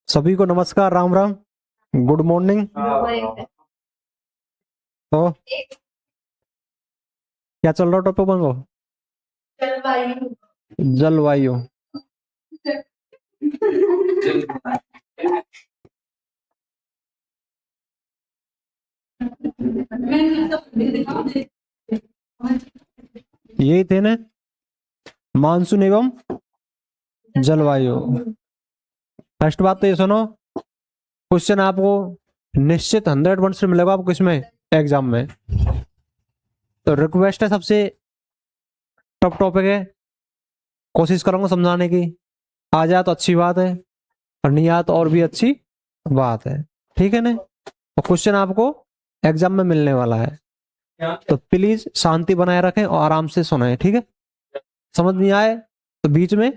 सभी को नमस्कार, राम राम, गुड मॉर्निंग। तो क्या चल रहा टॉपिक बंगो? जलवायु। जलवायु। यही थे ना, मानसून एवं जलवायु। फर्स्ट बात तो ये सुनो, क्वेश्चन आपको निश्चित 100% मिलेगा आपको इसमें एग्जाम में। तो रिक्वेस्ट है सबसे, टफ टॉपिक है, कोशिश करूंगा समझाने की। आ जाए तो अच्छी बात है, और नहीं आया तो और भी अच्छी बात है। ठीक है ना? और क्वेश्चन आपको एग्जाम में मिलने वाला है, तो प्लीज शांति बनाए रखें और आराम से सुनाएं। ठीक है? समझ नहीं आए तो बीच में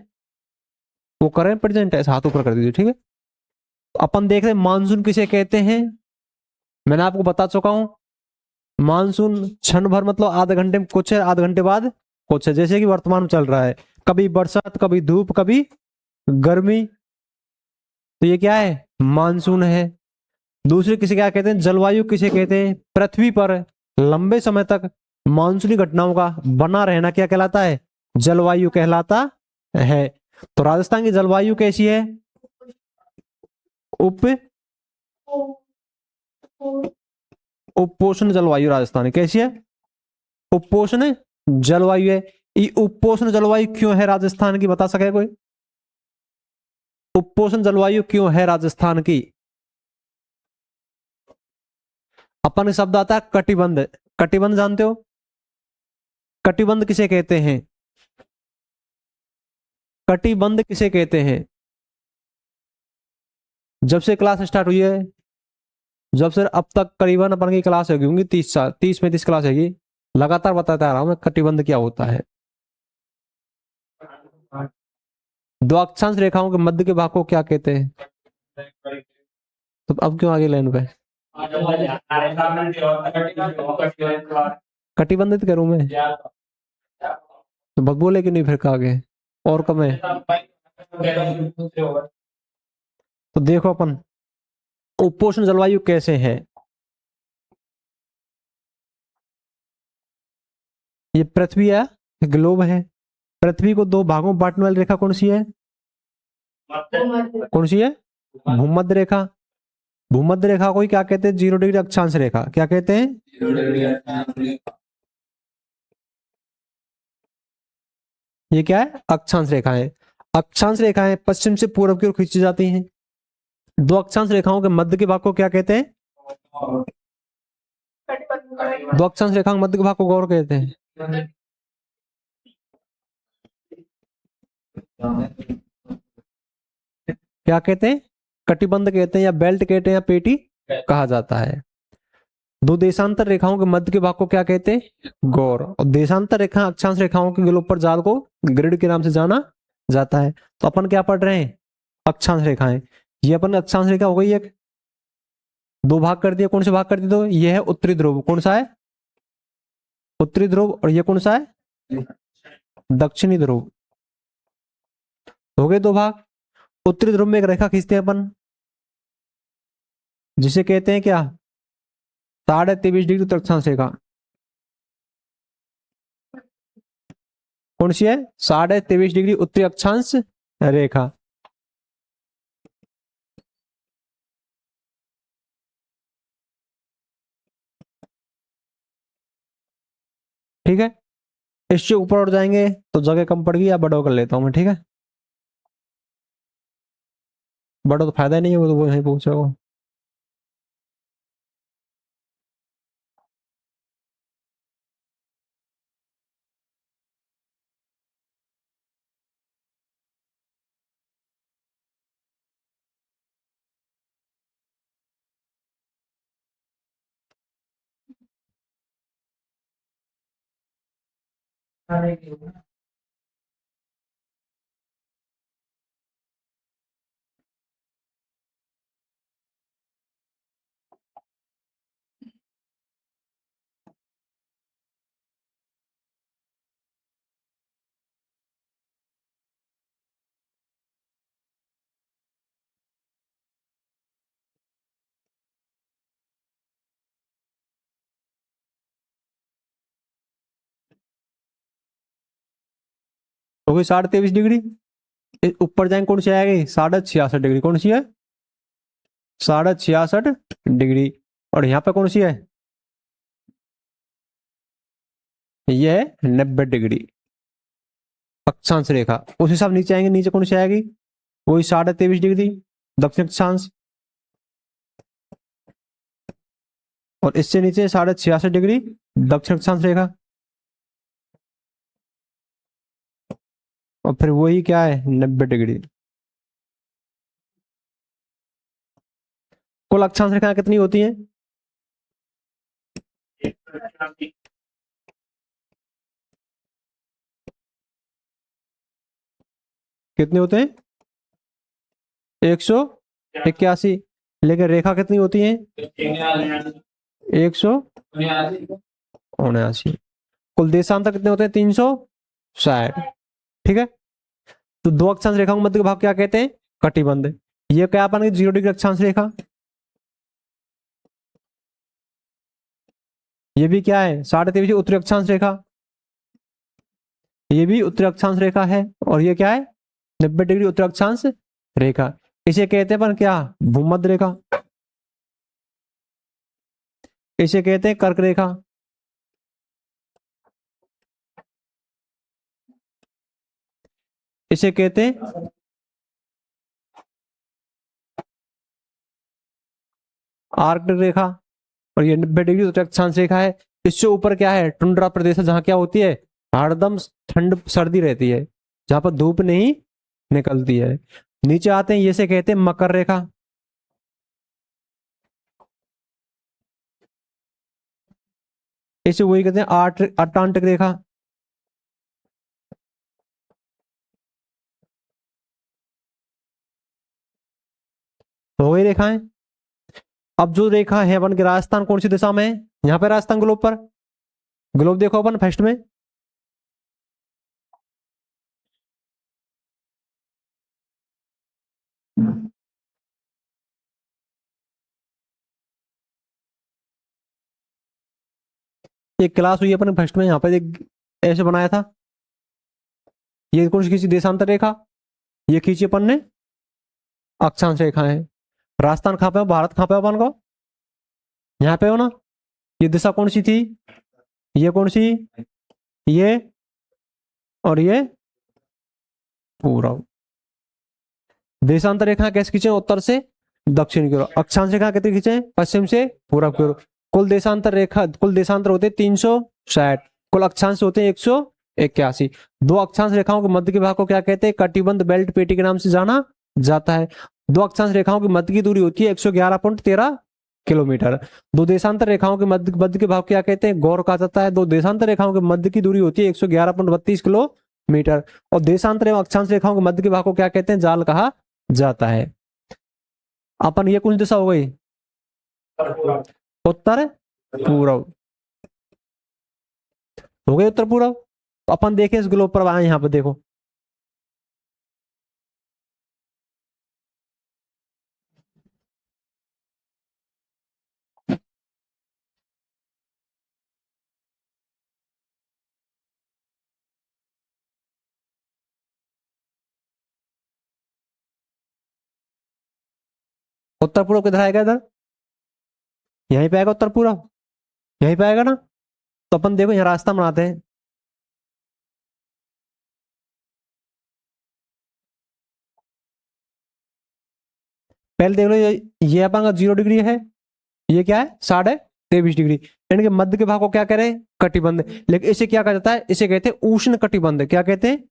वो करें, प्रेजेंट ऐसा हाथ ऊपर कर दीजिए। ठीक है? तो अपन देख रहे हैं मानसून किसे कहते हैं। मैंने आपको बता चुका हूं, मानसून क्षण भर मतलब आधे घंटे में कुछ है, आधे घंटे बाद कुछ है। जैसे कि वर्तमान में चल रहा है, कभी बरसात, कभी धूप, कभी गर्मी, तो ये क्या है? मानसून है। दूसरे किसे क्या कहते हैं? जलवायु किसे कहते हैं? पृथ्वी पर लंबे समय तक मानसूनी घटनाओं का बना रहना क्या कहलाता है? जलवायु कहलाता है। तो राजस्थान की जलवायु कैसी है? उप उपोष्ण जलवायु राजस्थान की कैसी है? उपोष्ण जलवायु है। ये उपोष्ण जलवायु क्यों है राजस्थान की, बता सके कोई? उपोष्ण जलवायु क्यों है राजस्थान की? अपन शब्द आता है कटिबंध। कटिबंध जानते हो? कटिबंध किसे कहते हैं? कटिबंध किसे कहते हैं? जब से क्लास स्टार्ट हुई है, जब से अब तक करीबन अपन की क्लास होगी 30 साल, 30-35 क्लास होगी, लगातार बताता आ रहा हूं मैं कटिबंध क्या होता है। दो अक्षांश रेखाओं के मध्य के भाग को क्या कहते हैं? तो अब क्यों आगे लाइन पे कटिबंधित करूं मैं? तो बहुत बोले कि नहीं, फिर आगे और कम है। तो देखो अपन उपोष्ण जलवायु कैसे है। ये पृथ्वी है, ग्लोब है। पृथ्वी को दो भागों में बांटने वाली रेखा कौन सी है? कौन सी है? भूमध्य रेखा। भूमध्य रेखा को ही क्या कहते हैं? 0 डिग्री अक्षांश रेखा। क्या कहते हैं? ये क्या है? अक्षांश रेखा है। अक्षांश रेखाएं पश्चिम से पूर्व की ओर खींची जाती हैं। दो अक्षांश रेखाओं के मध्य के भाग को क्या कहते हैं? दो अक्षांश रेखाओं के मध्य के भाग को गौर कहते हैं। क्या कहते हैं? कटिबंध कहते हैं, या बेल्ट कहते हैं, या पेटी कहा जाता है। दो देशांतर रेखाओं के मध्य के भाग को क्या कहते हैं? गौर। और देशांतर रेखा अक्षांश रेखाओं के ऊपर जाल को ग्रिड के नाम से जाना जाता है। तो अपन क्या पढ़ रहे हैं? अक्षांश रेखाएं। ये अपन अक्षांश रेखा हो गई एक, दो भाग कर दिए। कौन से भाग कर दिए? तो ये है उत्तरी ध्रुव। कौन सा है? उत्तरी ध्रुव। और ये कौन सा है? दक्षिणी ध्रुव। हो गए दो भाग। उत्तरी ध्रुव में एक रेखा खींचते हैं अपन, जिसे कहते हैं क्या? 23.5 डिग्री उत्तर अक्षांश रेखा। कौन सी है? 23.5 डिग्री उत्तरी अक्षांश रेखा। ठीक है? इससे ऊपर उठ जाएंगे तो जगह कम पड़ गई, या बड़ो कर लेता हूं मैं। ठीक है? बड़ो तो फायदा ही नहीं है, वो तो वो यहीं पहुंचेगा। हो गई 23.5 डिग्री। ऊपर जाएंगे कौन सी आएगी 66.5 डिग्री, कौन सी है 66.5 डिग्री। और यहाँ पे कौन सी है ये है 90 डिग्री अक्षांश रेखा। उस हिसाब नीचे आएंगे, नीचे कौन सी आएगी वही 23.5 डिग्री दक्षिण अक्षांश। और इससे नीचे 66.5 डिग्री दक्षिण अक्षांश रेखा। और फिर वही क्या है 90 डिग्री। कुल अक्षांश रेखाएं कितनी होती हैं कितने होते हैं 181। लेकिन रेखा कितनी होती है 179। कुल देशांतर कितने होते हैं 360। ठीक है, तो दो अक्षांश रेखाओं के मध्य का भाग क्या कहते हैं कटिबंध। ये क्या बन गई 0 डिग्री अक्षांश रेखा। ये भी क्या है 23.5 उत्तरी अक्षांश रेखा। ये भी उत्तरी अक्षांश रेखा है। और ये क्या है 90 डिग्री उत्तरी अक्षांश रेखा। इसे कहते हैं पर क्या भूमध्य रेखा। इसे कहते हैं कर्क रेखा। इसे कहते हैं आर्कटिक रेखा। और ये 90 डिग्री उत्तरी अक्षांश रेखा है। इससे ऊपर क्या है टुंड्रा प्रदेश है, जहां क्या होती है हरदम ठंड सर्दी रहती है, जहां पर धूप नहीं निकलती है। नीचे आते हैं, ये से कहते हैं मकर रेखा। इसे वही कहते हैं अटलांटिक रेखा। हो गई रेखाएं। अब जो रेखा है अपन के राजस्थान कौन सी दिशा में है, यहाँ पे राजस्थान ग्लोब पर। ग्लोब देखो अपन फर्स्ट में, एक क्लास हुई अपन फर्स्ट में, यहाँ पे एक ऐसे बनाया था। ये कौन सी खींची देशांतर रेखा, ये खींची अपन ने अक्षांश रेखा है। राजस्थान कहाँ पे हो, भारत कहाँ पे हो अपन को, यहाँ पे हो ना। ये दिशा कौन सी थी, ये कौन सी, ये और ये पूरब। देशांतर रेखा कैसे खींचे उत्तर से दक्षिण की ओर। अक्षांश रेखा कितनी खींचे पश्चिम से पूरब की ओर। कुल देशांतर होते 360। कुल अक्षांश होते 181। दो अक्षांश रेखाओं के मध्य के भाग को क्या कहते हैं कटिबंध बेल्ट पेटी के नाम से जाना जाता है। दो अक्षांश रेखाओं की मध्य की दूरी होती है 111.13 किलोमीटर। दो देशांतर रेखाओं के मध्य के भाग क्या कहते हैं गौर कहा जाता है। दो देशांतर रेखाओं के मध्य की दूरी होती है 111.32 किलोमीटर। और देशांतर एवं अक्षांश रेखाओं के मध्य के भाग को क्या कहते हैं जाल कहा जाता है। अपन ये कौन दिशा हो गई उत्तर पूर्व हो गए, उत्तर पूर्व। तो अपन देखें इस ग्लोब पर आए, यहाँ पे देखो उत्तर पूर्व किधर आएगा, इधर यहीं पे आएगा उत्तर पूर्व, यहीं पे आएगा ना। तो अपन देखो यहाँ रास्ता बनाते हैं। पहले देख लो ये अपन का 0 डिग्री है, ये क्या है 23.5 डिग्री। इनके मध्य के भाग को क्या करें कटिबंध। लेकिन इसे क्या कहा जाता है, इसे कहते हैं उष्ण कटिबंध। क्या कहते हैं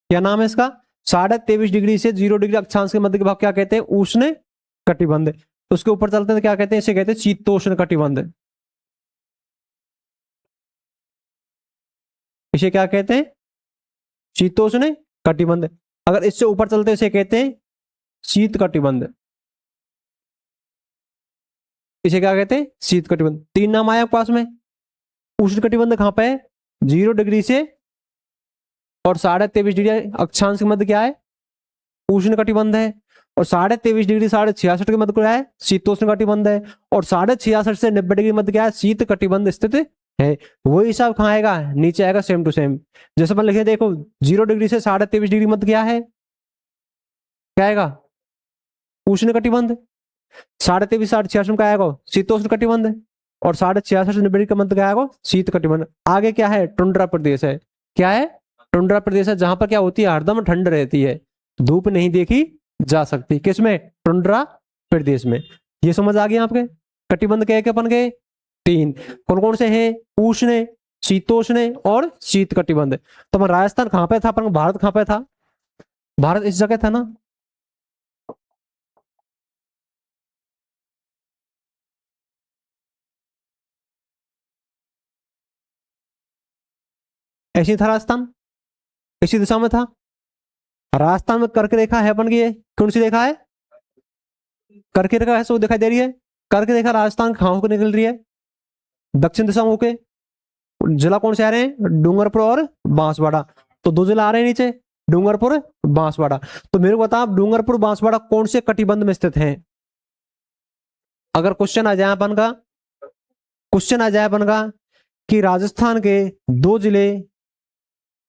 क्या नाम है इसका 23.5 डिग्री से 0 डिग्री अक्षांश के मध्य के भाग क्या कहते हैं उष्ण कटिबंध। उसके ऊपर चलते हैं क्या कहते हैं, इसे कहते हैं शीतोष्ण कटिबंध। इसे क्या कहते हैं शीतोष्ण कटिबंध। अगर इससे ऊपर चलते हैं इसे कहते हैं शीत कटिबंध। इसे क्या कहते हैं शीत कटिबंध। तीन नाम आया पास में। उष्ण कटिबंध कहां पे है 0 डिग्री से और 23.5 डिग्री अक्षांश के मध्य क्या है, उष्ण कटिबंध है। और 23.5 डिग्री 66 के मध्य क्या है, शीतोष्ण कटिबंध है। और 66 से 90 डिग्री मध्य क्या है, शीत कटिबंध स्थित है। वही हिसाब कहाँ आएगा, नीचे आएगा सेम टू सेम। जैसे अपन लिखे देखो 0 डिग्री से 23.5 डिग्री मध्य क्या है, क्या आएगा, उष्ण कटिबंध। 23.5 66 में क्या आएगा, शीतोष्ण कटिबंध। और 66 से 90 डिग्री का मध्य क्या आएगा, शीत कटिबंध। आगे क्या है, टुंड्रा प्रदेश है। क्या है, टुंड्रा प्रदेश है, जहां पर क्या होती है, हरदम ठंड रहती है, धूप नहीं देखी जा सकती। किसमें, टुंड्रा प्रदेश में। ये समझ आ गया आपके। कटिबंध के अपन के 3 कौन कौन से हैं, उष्ण, शीतोष्ण और शीत कटिबंध। तो अपन राजस्थान कहां पे था, अपन भारत कहां पे था, भारत इस जगह था ना। ऐसी था राजस्थान, इसी दिशा में था। राजस्थान में कर्क रेखा है अपन की, ये कौन सी रेखा है, कर्क रेखा है, सो दिखाई दे रही है। कर्क रेखा राजस्थान कहां होकर निकल रही है, दक्षिण दिशा में होके। जिला कौन से आ रहे हैं, डूंगरपुर और बांसवाड़ा। तो 2 जिला आ रहे हैं नीचे, डूंगरपुर बांसवाड़ा। तो मेरे को बता, डूंगरपुर बांसवाड़ा कौन से कटिबंध में स्थित हैं। अगर क्वेश्चन आ जाए अपन का, क्वेश्चन आ जाए अपन का कि राजस्थान के 2 जिले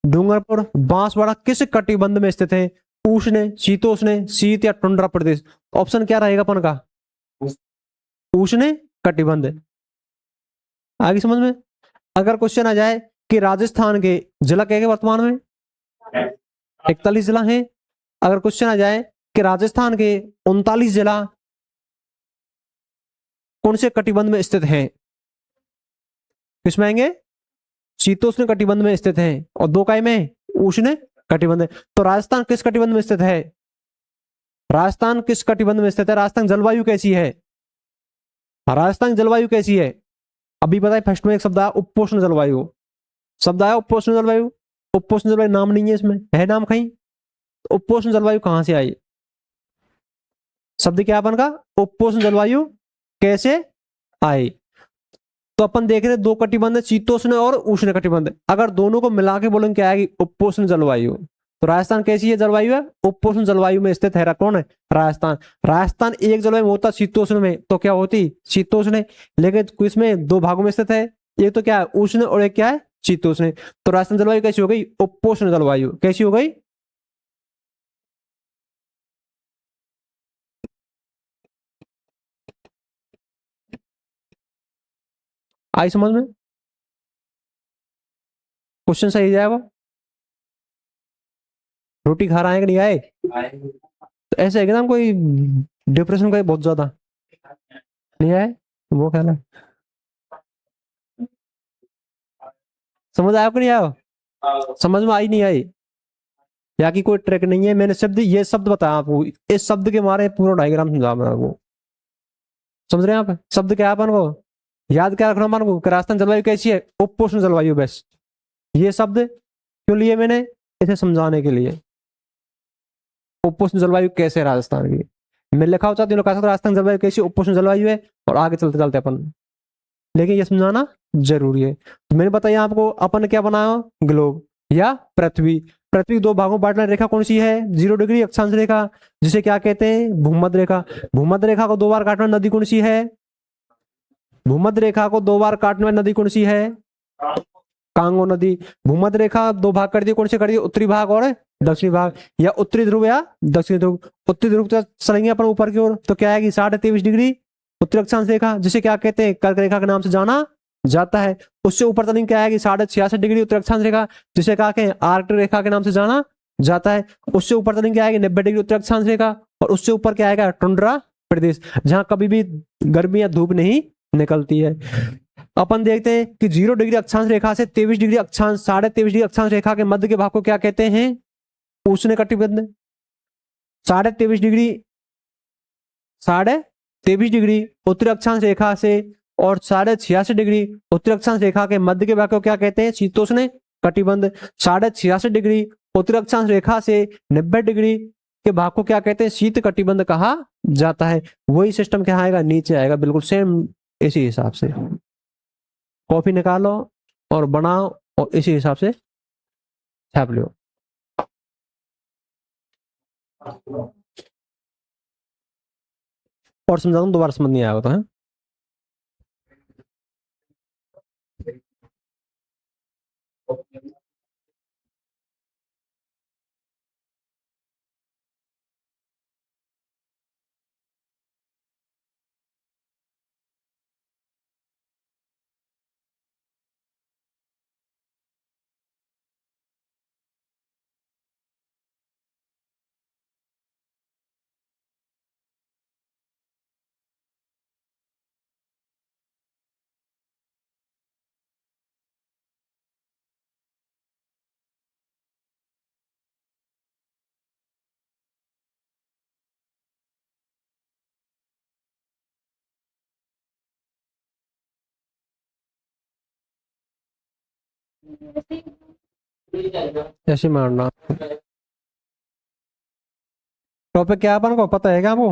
डूंगरपुर बांसवाड़ा किस कटिबंध में स्थित है, उष्ण, शीतोष्ण, शीत या टुंड्रा प्रदेश। ऑप्शन क्या रहेगा अपन का, उष्ण कटिबंध। आगे समझ में। अगर क्वेश्चन आ जाए कि राजस्थान के जिला क्या है वर्तमान में, 41 जिला है। अगर क्वेश्चन आ जाए कि राजस्थान के 39 जिला कौन से कटिबंध में स्थित हैं, किसमें आएंगे, शीतोष्ण कटिबंध में स्थित हैं। और 2 काय में उष्ण कटिबंध। तो राजस्थान किस कटिबंध में स्थित है, राजस्थान किस कटिबंध में स्थित है, राजस्थान जलवायु कैसी है, राजस्थान जलवायु कैसी है। अभी बताए फर्स्ट में एक शब्द आया उपोष्ण जलवायु, शब्द आया उपोष्ण जलवायु। उपोष्ण जलवायु नाम नहीं है इसमें, है नाम कहीं। उपोष्ण जलवायु कहां से आई, शब्द क्या अपन का, उपोष्ण जलवायु कैसे आई। तो अपन देख रहे 2 कटिबंध, शीतोष्ण और उष्ण कटिबंध। अगर दोनों को मिला के बोलेंगे क्या आएगी, उपोष्ण जलवायु। तो राजस्थान कैसी है जलवायु है, उपोष्ण जलवायु में स्थित है। कौन है, राजस्थान। राजस्थान एक जलवायु में होता शीतोष्ण में, तो क्या होती, शीतोष्ण। लेकिन इसमें 2 भागों में स्थित है, एक तो क्या है उष्ण और एक क्या है शीतोष्ण। तो राजस्थान जलवायु कैसी हो गई, उपोष्ण जलवायु। कैसी हो गई, आई समझ में। क्वेश्चन सही जाएगा। रोटी खा रहा है कि नहीं आए, तो ऐसे है कि ना कोई डिप्रेशन का बहुत ज्यादा नहीं आए, वो कहना। समझ आया कि नहीं आया, समझ में आई नहीं आई, या कि कोई ट्रिक नहीं है। मैंने शब्द, ये शब्द बताया आपको, इस शब्द के मारे पूरा डायग्राम समझा मैं आपको। समझ रहे हैं आप, शब्द क्या है अपन को याद क्या रखना अपन को, कि राजस्थान जलवायु कैसी है, उपोष्ण जलवायु। बस ये शब्द क्यों लिए मैंने, इसे समझाने के लिए। उपोष्ण जलवायु कैसे है राजस्थान की, मैं लिखा होता तीनों का राजस्थान जलवायु कैसी उपोष्ण जलवायु है, और आगे चलते चलते अपन, लेकिन ये समझाना जरूरी है। तो मैंने बताया आपको अपन क्या बनाया, ग्लोब या पृथ्वी। पृथ्वी 2 भागों में बांटना रेखा कौन सी है, 0 डिग्री अक्षांश रेखा, जिसे क्या कहते हैं, भूमध्य रेखा। भूमध्य रेखा को 2 बार काटना नदी कौन सी है, भूमध्य रेखा को 2 बार काटने वाली नदी कौन सी है, कांगो नदी। भूमध्य रेखा 2 भाग कर दिए, कौन से कर दिए, उत्तरी भाग और दक्षिणी भाग, या उत्तरी ध्रुव या दक्षिणी ध्रुव। उत्तरी ध्रुव तो चलेंगे अपन ऊपर की ओर, तो क्या आएगी 23.5 डिग्री उत्तरी अक्षांश रेखा, जिसे क्या कहते हैं, कर्क रेखा के नाम से जाना जाता है। उससे ऊपर चलेंगे क्या आएगी 66 डिग्री उत्तरी अक्षांश रेखा, जिसे क्या कहते हैं, आर्कटिक रेखा के नाम से जाना जाता है। उससे ऊपर चलेंगे क्या आएगी 90 डिग्री उत्तरी अक्षांश रेखा, और उससे ऊपर क्या आएगा, टुंड्रा प्रदेश, जहां कभी भी गर्मी या धूप नहीं निकलती है। अपन देखते हैं कि 0 डिग्री अक्षांश रेखा से 23 डिग्री अक्षांश 23.5 डिग्री अक्षांश रेखा के मध्य के भाग को क्या कहते हैं, उष्ण कटिबंध। 23.5 डिग्री 23.5 डिग्री उत्तरी अक्षांश रेखा से और 66 डिग्री उत्तरी अक्षांश रेखा के मध्य के भाग को क्या कहते हैं, शीतोष्ण कटिबंध। 66 डिग्री उत्तरी अक्षांश रेखा से 90 डिग्री के भाग को क्या कहते हैं, शीत कटिबंध कहा जाता है। वही सिस्टम क्या आएगा, नीचे आएगा, बिल्कुल सेम इसी हिसाब से। कॉपी निकालो और बनाओ और इसी हिसाब से छाप लो। और समझा दूं, दोबारा समझ नहीं आया तो है। ऐसे मारना। टॉपिक क्या है अपन को पता है क्या आपको?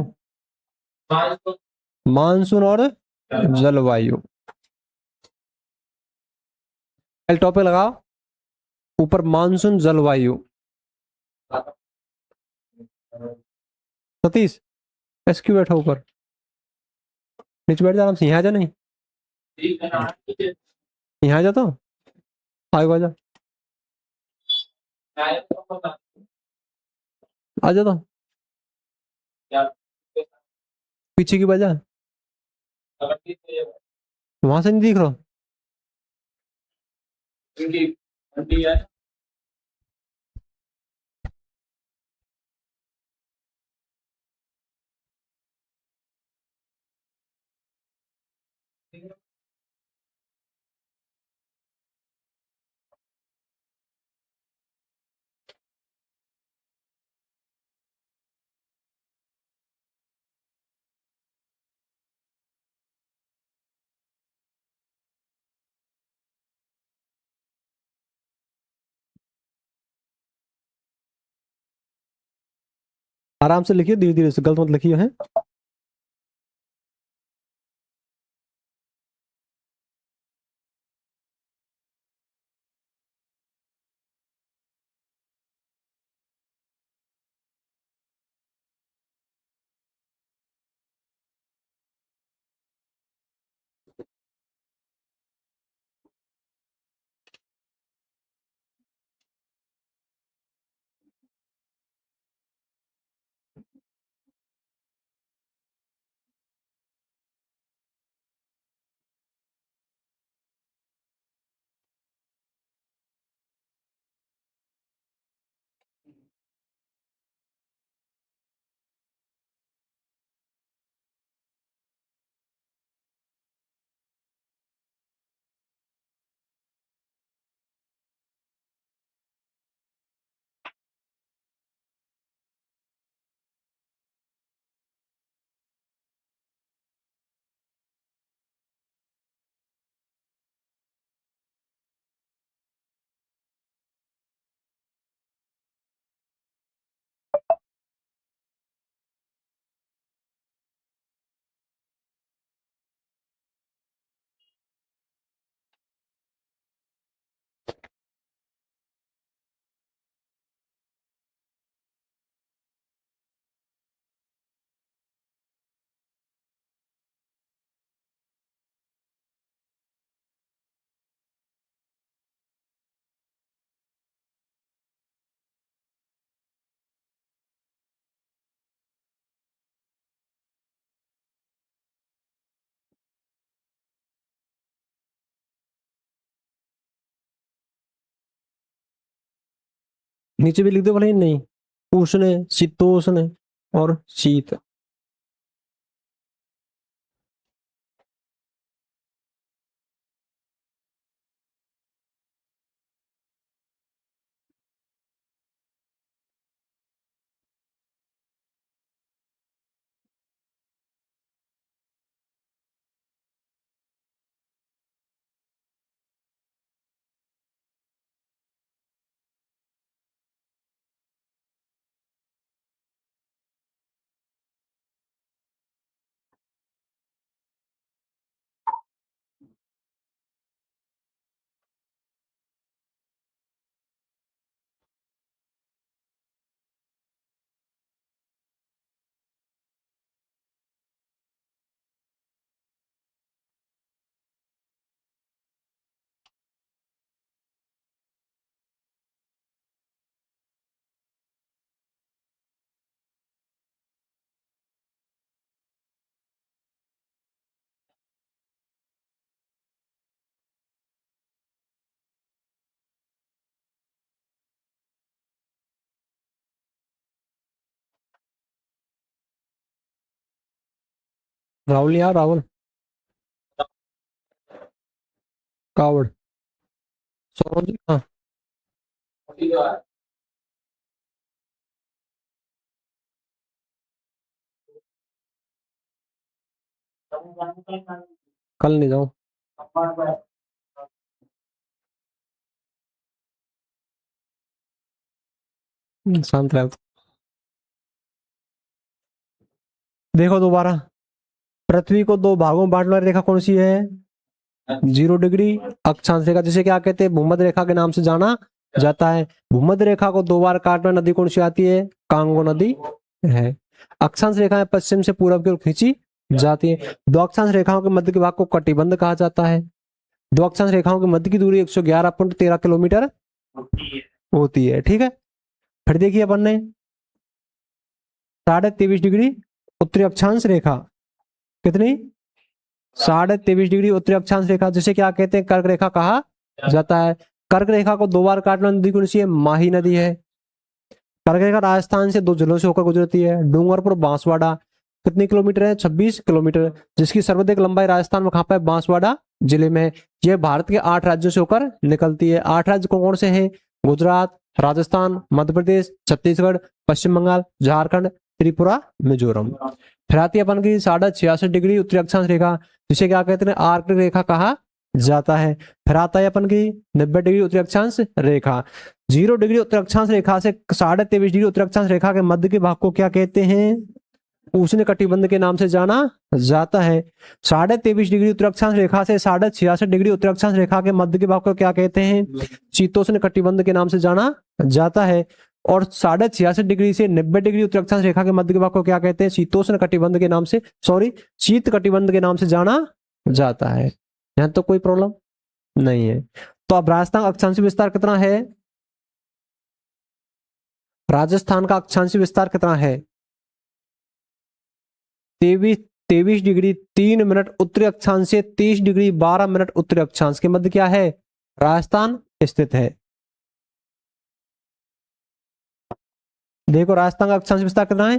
मानसून और जलवायु। पहले टॉपिक लगाओ, ऊपर मानसून जलवायु। सतीश, एस क्यों बैठा ऊपर, नीचे बैठ जा आराम से। यहाँ जा, नहीं यहाँ जा, तो आगे आ जा, आ जा, तो पीछे की वजह वहां से नहीं दिख रहा। आराम से लिखिए, धीरे धीरे से, गलत मत लिखिए है। नीचे भी लिख दो भले, नहीं, उष्ण, शीतोष्ण और शीत। राहुल यार, राहुल कावड़। सौरभ जी, हाँ। कल नहीं जाऊँ। शांत रहो। देखो दोबारा, पृथ्वी को दो भागों में बांटने वाली रेखा कौन सी है? 0 डिग्री अक्षांश रेखा, जिसे क्या कहते हैं? भूमध्य रेखा के नाम से जाना जाता है। भूमध्य रेखा को दो बार काटने नदी कौन सी आती है? कांगो नदी है। अक्षांश रेखाएं पश्चिम से पूर्व की ओर खींची जाती है। दो अक्षांश रेखाओं के मध्य के भाग को कटिबंध कहा जाता है। दो अक्षांश रेखाओं के मध्य की दूरी 111.13 किलोमीटर होती है। ठीक है, फिर देखिए अपन ने 23.5 डिग्री उत्तरी अक्षांश रेखा, कितनी? 23.5 डिग्री उत्तरी अक्षांश रेखा, जिसे क्या कहते हैं? कर्क रेखा कहा जाता है। कर्क रेखा को दो बार काटने नदी कौन सी है? माही नदी है। कर्क रेखा राजस्थान से दो जिलों से होकर गुजरती है, डूंगरपुर बांसवाड़ा। कितनी किलोमीटर है? 26 किलोमीटर, जिसकी सर्वाधिक लंबाई राजस्थान में कहां पर? बांसवाड़ा जिले में है। यह भारत के 8 राज्यों से होकर निकलती है। 8 राज्य कौन कौन से हैं? गुजरात, राजस्थान, मध्य प्रदेश, छत्तीसगढ़, पश्चिम बंगाल, झारखंड, त्रिपुरा, मिजोरम। फिर आती है अपन की 66.5 डिग्री उत्तरी अक्षांश रेखा, जिसे क्या कहते हैं? आर्कटिक रेखा कहा जाता है। फिर आता है अपन की 90 डिग्री उत्तरी अक्षांश रेखा। 0 डिग्री उत्तरी अक्षांश रेखा से 23.5 डिग्री उत्तरी अक्षांश रेखा के मध्य के भाग को क्या कहते हैं? उष्ण कटिबंध के नाम से जाना जाता है। 23.5 डिग्री उत्तरी अक्षांश रेखा से 66.5 डिग्री उत्तरी अक्षांश रेखा के मध्य के भाग को क्या कहते हैं? शीतोष्ण कटिबंध के नाम से जाना जाता है। और 66.5 डिग्री से 90 डिग्री उत्तरी अक्षांश रेखा के मध्य के भाग को क्या कहते हैं? शीतोष्ण कटिबंध के नाम से, सॉरी, शीत कटिबंध के नाम से जाना जाता है। यहां तो कोई प्रॉब्लम नहीं है। तो अब राजस्थान का अक्षांशीय विस्तार कितना है? राजस्थान का अक्षांशीय विस्तार कितना है? 23.3 डिग्री 3 मिनट उत्तरी अक्षांश से 30 डिग्री 12 मिनट उत्तरी अक्षांश के मध्य क्या है? राजस्थान स्थित है। देखो राजस्थान का अक्षांश विस्तार कितना है?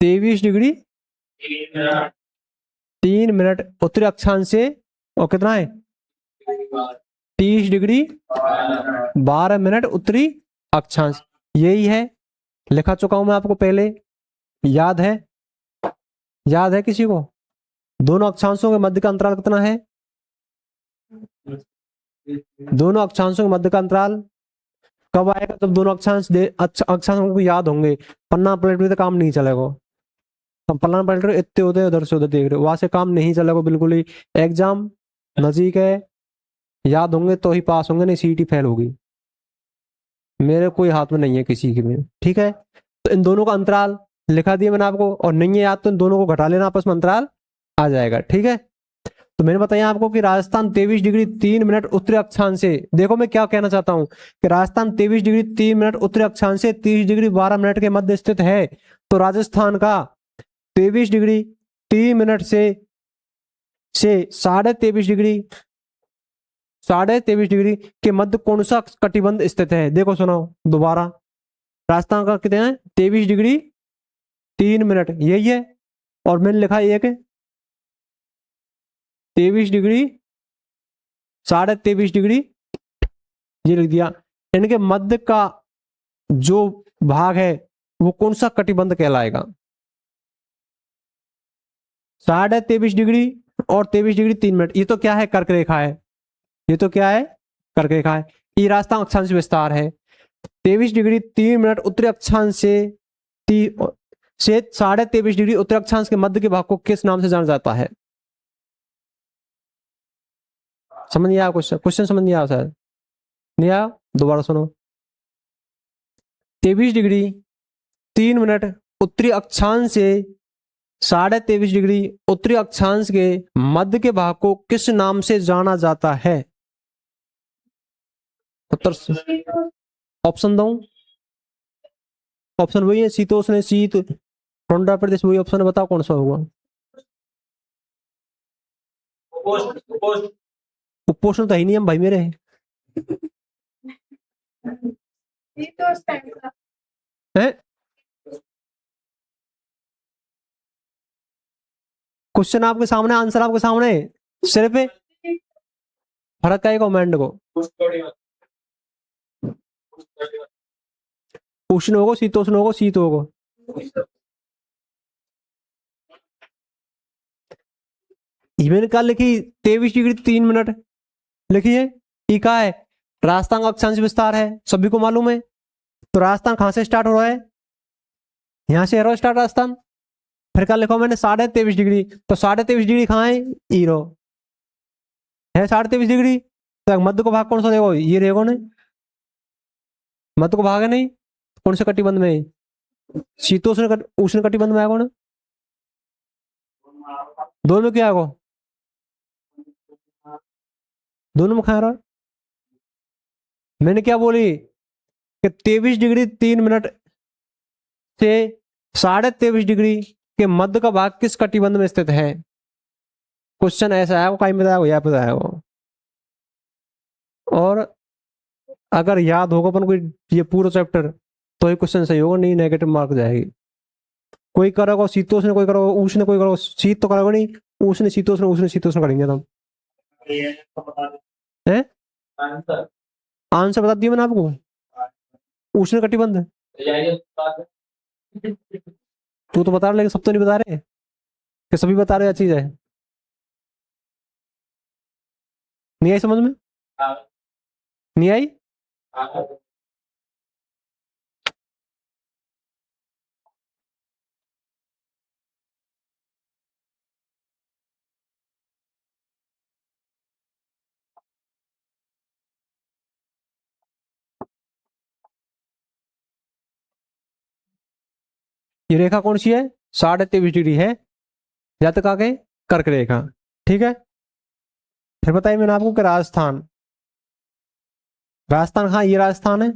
23.3 मिनट उत्तरी अक्षांश से, और कितना है? 30 डिग्री 12 मिनट उत्तरी अक्षांश। यही है, लिखा चुका हूं मैं आपको पहले, याद है? याद है किसी को? दोनों अक्षांशों के मध्य का अंतराल कितना है? दोनों अक्षांशों के मध्य का अंतराल कब आएगा? जब दोनों अक्षांशों को याद होंगे। पन्ना पलट भी तो काम नहीं चलेगा। हम पन्ना पलट रहे इतने उधर उधर से उधर देख रहे हो, वहां से काम नहीं चलेगा बिल्कुल ही। एग्जाम नजदीक है, याद होंगे तो ही पास होंगे, नहीं सीईटी फेल होगी। मेरे कोई हाथ में नहीं है किसी के में। ठीक है, तो इन दोनों का अंतराल लिखा दिया मैंने आपको, और नहीं है याद तो इन दोनों को घटा लेना, आपस में अंतराल आ जाएगा। ठीक है, तो मैंने बताया आपको कि राजस्थान 23 डिग्री 3 मिनट उत्तरी अक्षांश से, देखो मैं क्या कहना चाहता हूं कि राजस्थान 23 डिग्री 3 मिनट उत्तरी अक्षांश से 30 डिग्री 12 मिनट के मध्य स्थित है। तो राजस्थान का 23 डिग्री 3 मिनट से 23.5 डिग्री के मध्य कौन सा कटिबंध स्थित है? देखो सुनो दोबारा, राजस्थान का कितने हैं? 23 डिग्री 3 मिनट, यही है। और मैंने लिखा एक 23 डिग्री 23.5 डिग्री, ये लिख दिया। इनके मध्य का जो भाग है वो कौन सा कटिबंध कहलाएगा? 23.5 डिग्री और 23 डिग्री 3 मिनट, ये तो क्या है? कर्क रेखा है। ये तो क्या है? कर्क रेखा है। ये राजस्थान अक्षांश विस्तार है। 23 डिग्री 3 मिनट उत्तरी अक्षांश से 23.5 डिग्री उत्तरी अक्षांश के मध्य के भाग को किस नाम से जाना जाता है? समझ नहीं आया क्वेश्चन? क्वेश्चन समझ नहीं आया शायद, नहीं आया? दोबारा सुनो। 23 डिग्री 3 मिनट उत्तरी अक्षांश से 23.5 डिग्री उत्तरी अक्षांश के मध्य के भाग को किस नाम से जाना जाता है? उत्तर ऑप्शन दो। ऑप्शन वही है, शीतोष्ण, शीत, टुंड्रा प्रदेश, वही ऑप्शन है। बताओ कौन सा होगा? उपोष्ण तो ही नहीं हम भाई मेरे। ये तो उस टाइम का हैं? क्वेश्चन आपके सामने, आंसर आपके सामने, सिर्फ फर्क क्या है कमेंट को। उष्ण होगा, शीतोष्ण होगा, शीत होगा। मैंने कहा लिखी 23 डिग्री 3 मिनट लिखिए। ये क्या है, राजस्थान का अक्षांश विस्तार है, सभी को मालूम है। तो राजस्थान कहां से स्टार्ट हो रहा है, यहां से है स्टार्ट राजस्थान। फिर क्या लिखा मैंने 23.5 डिग्री, तो 23.5 डिग्री कहाँ है, ईरो है 23.5 डिग्री। तो मध्य को भाग कौन सा देखो, ये रहेगा ना, मध्य को भाग है नहीं, कौन से कटिबंध में, शीतोष्ण उष्ण कटिबंध में आएगा ना, दोनों में क्या आएगा, दोनों में खा रहा। मैंने क्या बोली कि 23 डिग्री 3 मिनट से 23.5 डिग्री के मध्य का भाग किस कटिबंध में स्थित है। क्वेश्चन ऐसा है, कहीं बताया या बताया वो। और अगर याद होगा अपन को ये पूरा चैप्टर, तो ये क्वेश्चन सही होगा, नहीं नेगेटिव मार्क जाएगी। कोई करोगे शीतोष्ण, कोई करोगे उष्ण, कोई करोगे शीत, तो करोगे नहीं, उष्ण शीतोष्ण करेंगे तुम। आंसर बता दिया मैंने आपको, उष्ण कटिबंध। तू तो बता रहे, लेकिन सब तो नहीं बता रहे, कि सभी बता रहे चीज है। नहीं आई समझ में, नहीं आई। ये रेखा कौन सी है, 23.5 डिग्री है, जातक आगे कर्क रेखा, ठीक है। फिर बताइए मैंने आपको कि राजस्थान, राजस्थान हाँ ये राजस्थान है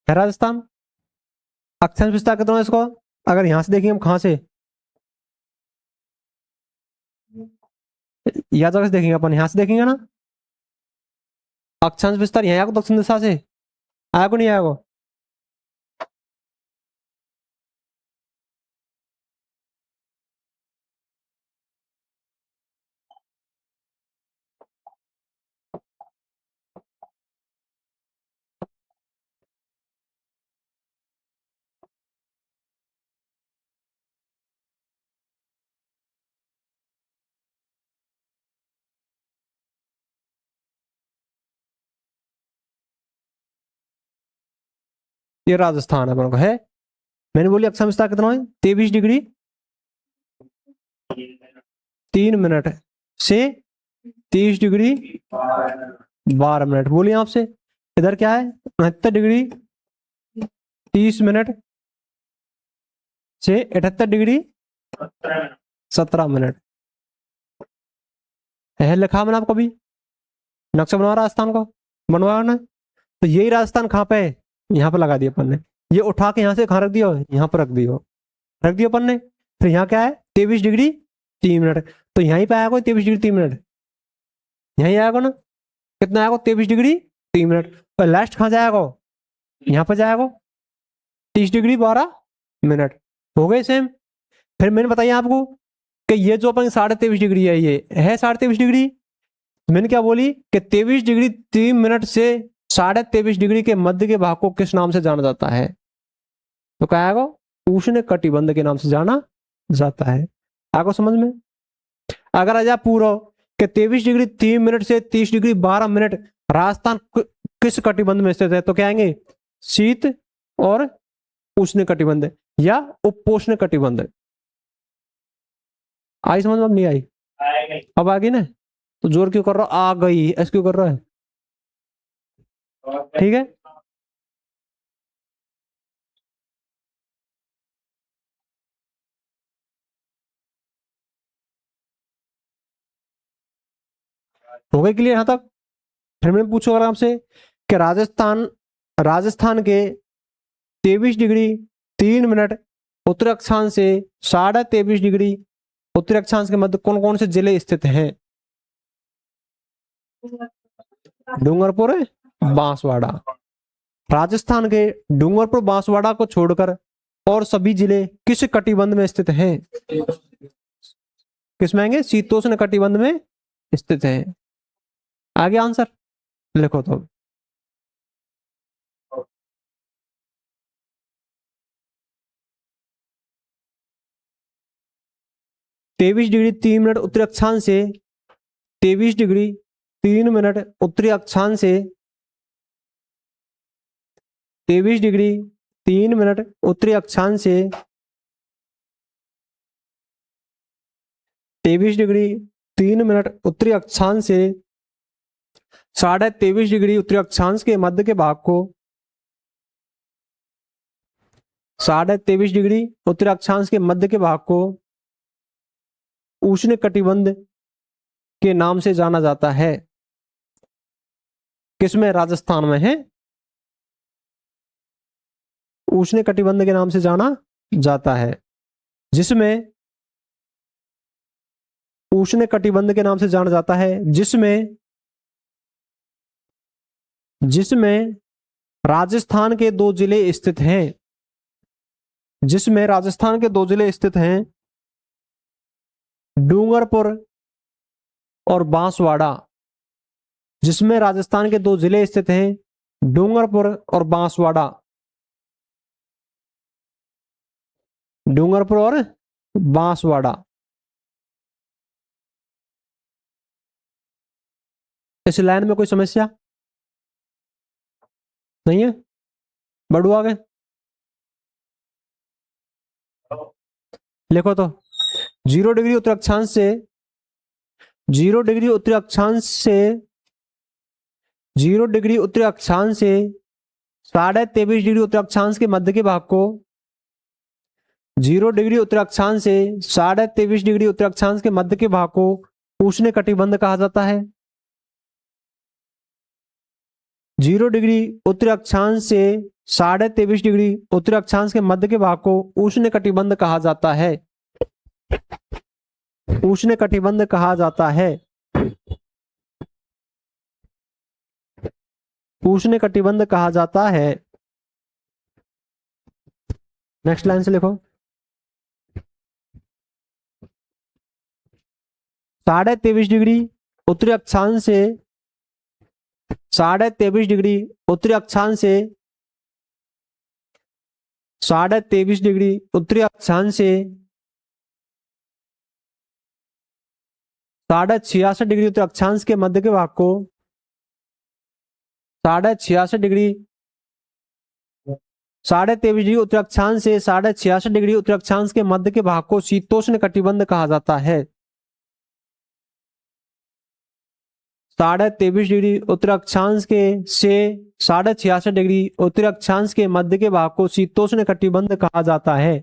राजस्थान। अक्षांश विस्तार कितना है इसको, अगर यहां से देखेंगे हम, कहां से, या तो देखेंगे अपन, यहां से देखेंगे ना, अक्षांश विस्तार यहाँ आएगा दक्षिण दिशा से, आएगा नहीं आएगा, ये राजस्थान है अपन को है। मैंने बोली अक्षांश विस्तार कितना है, 23 डिग्री 3 मिनट से 30 डिग्री 12 मिनट। बोलिए आपसे, इधर क्या है, 69 डिग्री 30 मिनट से 78 डिग्री 17 मिनट है। लिखा मैंने आपको भी, नक्शा बनवा राजस्थान का, बनवाया ना। तो यही राजस्थान कहाँ पे है, यहाँ पे लगा दिया अपन ने। ये उठा के यहाँ से कहाँ रख दिया, यहाँ पर रख दिया अपन ने। फिर यहाँ क्या है, 23 डिग्री 3 मिनट, तो यहीं पे आएगा 23 डिग्री 3 मिनट, यहीं आएगा ना, कितना आएगा 23 डिग्री 3 मिनट। और लास्ट कहाँ जाएगा, यहाँ पर जाएगा 30 डिग्री 12 मिनट। हो गए सेम। फिर मैंने बताया आपको कि ये जो अपन 23.5 डिग्री है, ये है 23.5 डिग्री। मैंने क्या बोली कि 23 डिग्री 3 मिनट से 23.5 डिग्री के मध्य के भाग को किस नाम से जाना जाता है, तो क्या आएगा, उष्ण कटिबंध के नाम से जाना जाता है। आपको समझ में। अगर आ पूरा कि 23 डिग्री 3 मिनट से 30 डिग्री 12 मिनट राजस्थान किस कटिबंध में स्थित है, तो क्या आएंगे, शीत और उष्ण कटिबंध या उपोष्ण कटिबंध। आई समझ में, अब नहीं आई, अब आ गई ना। तो जोर क्यों कर रहा, आ गई, ऐसे क्यों कर रहा है, ठीक है। हो गई क्लियर यहां तक। फिर मैंने पूछो अगर आपसे कि राजस्थान के 23 डिग्री 3 मिनट उत्तर अक्षांश से 23.5 डिग्री उत्तर अक्षांश के मध्य कौन कौन से जिले स्थित हैं। डूंगरपुर बांसवाड़ा, राजस्थान के डूंगरपुर बांसवाड़ा को छोड़कर और सभी जिले किस कटिबंध में स्थित हैं? किसमें आएंगे? शीतोष्ण कटिबंध में स्थित हैं। आगे आंसर लिखो तो। तेईस डिग्री 3 मिनट उत्तरी अक्षांश से 23 डिग्री 3 मिनट उत्तरी अक्षांश से 23 डिग्री 3 मिनट उत्तरी अक्षांश से 23 डिग्री 3 मिनट उत्तरी अक्षांश से 23.5 डिग्री उत्तरी अक्षांश के मध्य के भाग को 23.5 डिग्री उत्तरी अक्षांश के मध्य के भाग को उष्ण कटिबंध के नाम से जाना जाता है। किसमें? राजस्थान में है। उष्ण कटिबंध के नाम से जाना जाता है, जिसमें उष्ण कटिबंध के नाम से जाना जाता है, जिसमें राजस्थान के 2 जिले स्थित हैं। जिसमें राजस्थान के 2 जिले स्थित हैं, डूंगरपुर और बांसवाड़ा। जिसमें राजस्थान के 2 जिले स्थित हैं, डूंगरपुर और बांसवाड़ा। डूंगरपुर और बांसवाड़ा। इस लाइन में कोई समस्या नहीं है? बढ़ू आगे लिखो तो। 0 डिग्री उत्तर अक्षांश से 0 डिग्री उत्तरी अक्षांश से 0 डिग्री उत्तरी अक्षांश से 23.5 डिग्री उत्तरी अक्षांश के मध्य के भाग को 0 डिग्री उत्तरी अक्षांश से 23.5 डिग्री उत्तरी अक्षांश के मध्य के भाग को उष्ण कटिबंध कहा जाता है। 0 डिग्री उत्तरी अक्षांश से 23.5 डिग्री उत्तरी अक्षांश के मध्य के भाग को उष्ण कटिबंध कहा जाता है। उष्ण कटिबंध कहा जाता है। उष्ण कटिबंध कहा जाता है। नेक्स्ट लाइन से लिखो। 23.5 डिग्री उत्तरी अक्षांश से 23.5 डिग्री उत्तरी अक्षांश से 23.5 डिग्री उत्तरी अक्षांश से 66.5 डिग्री उत्तरी अक्षांश के मध्य के भाग को 66.5 डिग्री 23.5 डिग्री उत्तरी अक्षांश से 66.5 डिग्री उत्तरी अक्षांश के मध्य के भाग को शीतोष्ण कटिबंध कहा जाता है। 23.5 डिग्री उत्तरी अक्षांश के से 66.5 डिग्री उत्तरी अक्षांश के मध्य के भाग को शीतोष्ण कटिबंध कहा जाता है।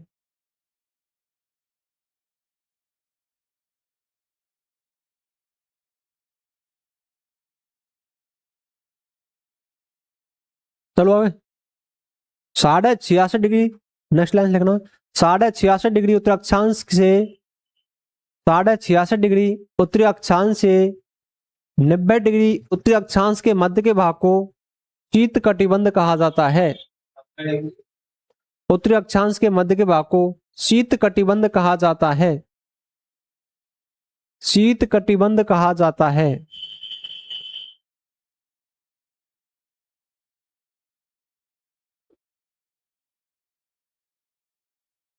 चलो आगे। 66.5 डिग्री, नेक्स्ट लाइन लिखना। 66.5 डिग्री उत्तरी अक्षांश से 66.5 डिग्री उत्तरी अक्षांश से 90 डिग्री उत्तरी अक्षांश के मध्य के भाग को शीत कटिबंध कहा जाता है। उत्तरी अक्षांश के मध्य के भाग को शीत कटिबंध कहा जाता है। शीत कटिबंध कहा जाता है।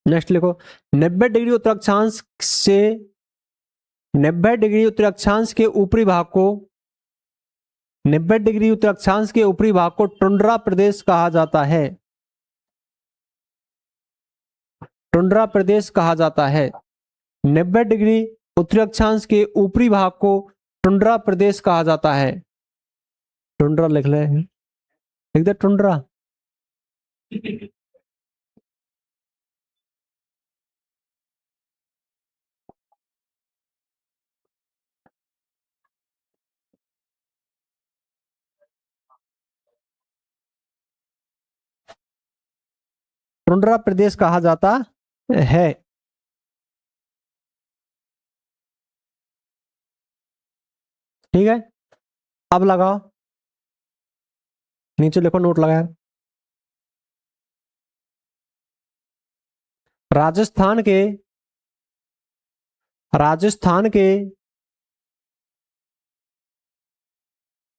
नेक्स्ट लिखो। 90 डिग्री उत्तर अक्षांश से 90 डिग्री उत्तर अक्षांश के ऊपरी भाग को 90 डिग्री उत्तर अक्षांश के ऊपरी भाग को टुंड्रा प्रदेश कहा जाता है। टुंड्रा प्रदेश कहा जाता है। 90 डिग्री उत्तरी अक्षांश के ऊपरी भाग को टुंड्रा प्रदेश कहा जाता है। टुंड्रा लिख ले, लिख दे टुंड्रा। टुंड्रा प्रदेश कहा जाता है। ठीक है, अब लगाओ, नीचे लिखो, नोट लगाया। राजस्थान के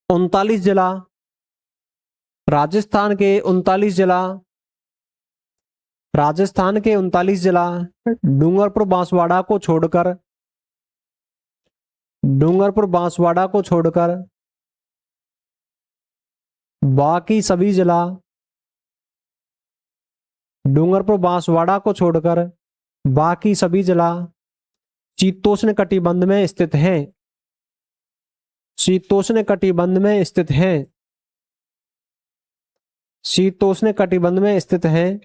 39 जिला, राजस्थान के 39 जिला, राजस्थान के 39 जिला डूंगरपुर बांसवाड़ा को छोड़कर, डूंगरपुर बांसवाड़ा को छोड़कर बाकी सभी जिला, डूंगरपुर बांसवाड़ा को छोड़कर बाकी सभी जिला शीतोष्ण कटिबंध में स्थित हैं, शीतोष्ण कटिबंध में स्थित हैं, शीतोष्ण कटिबंध में स्थित हैं,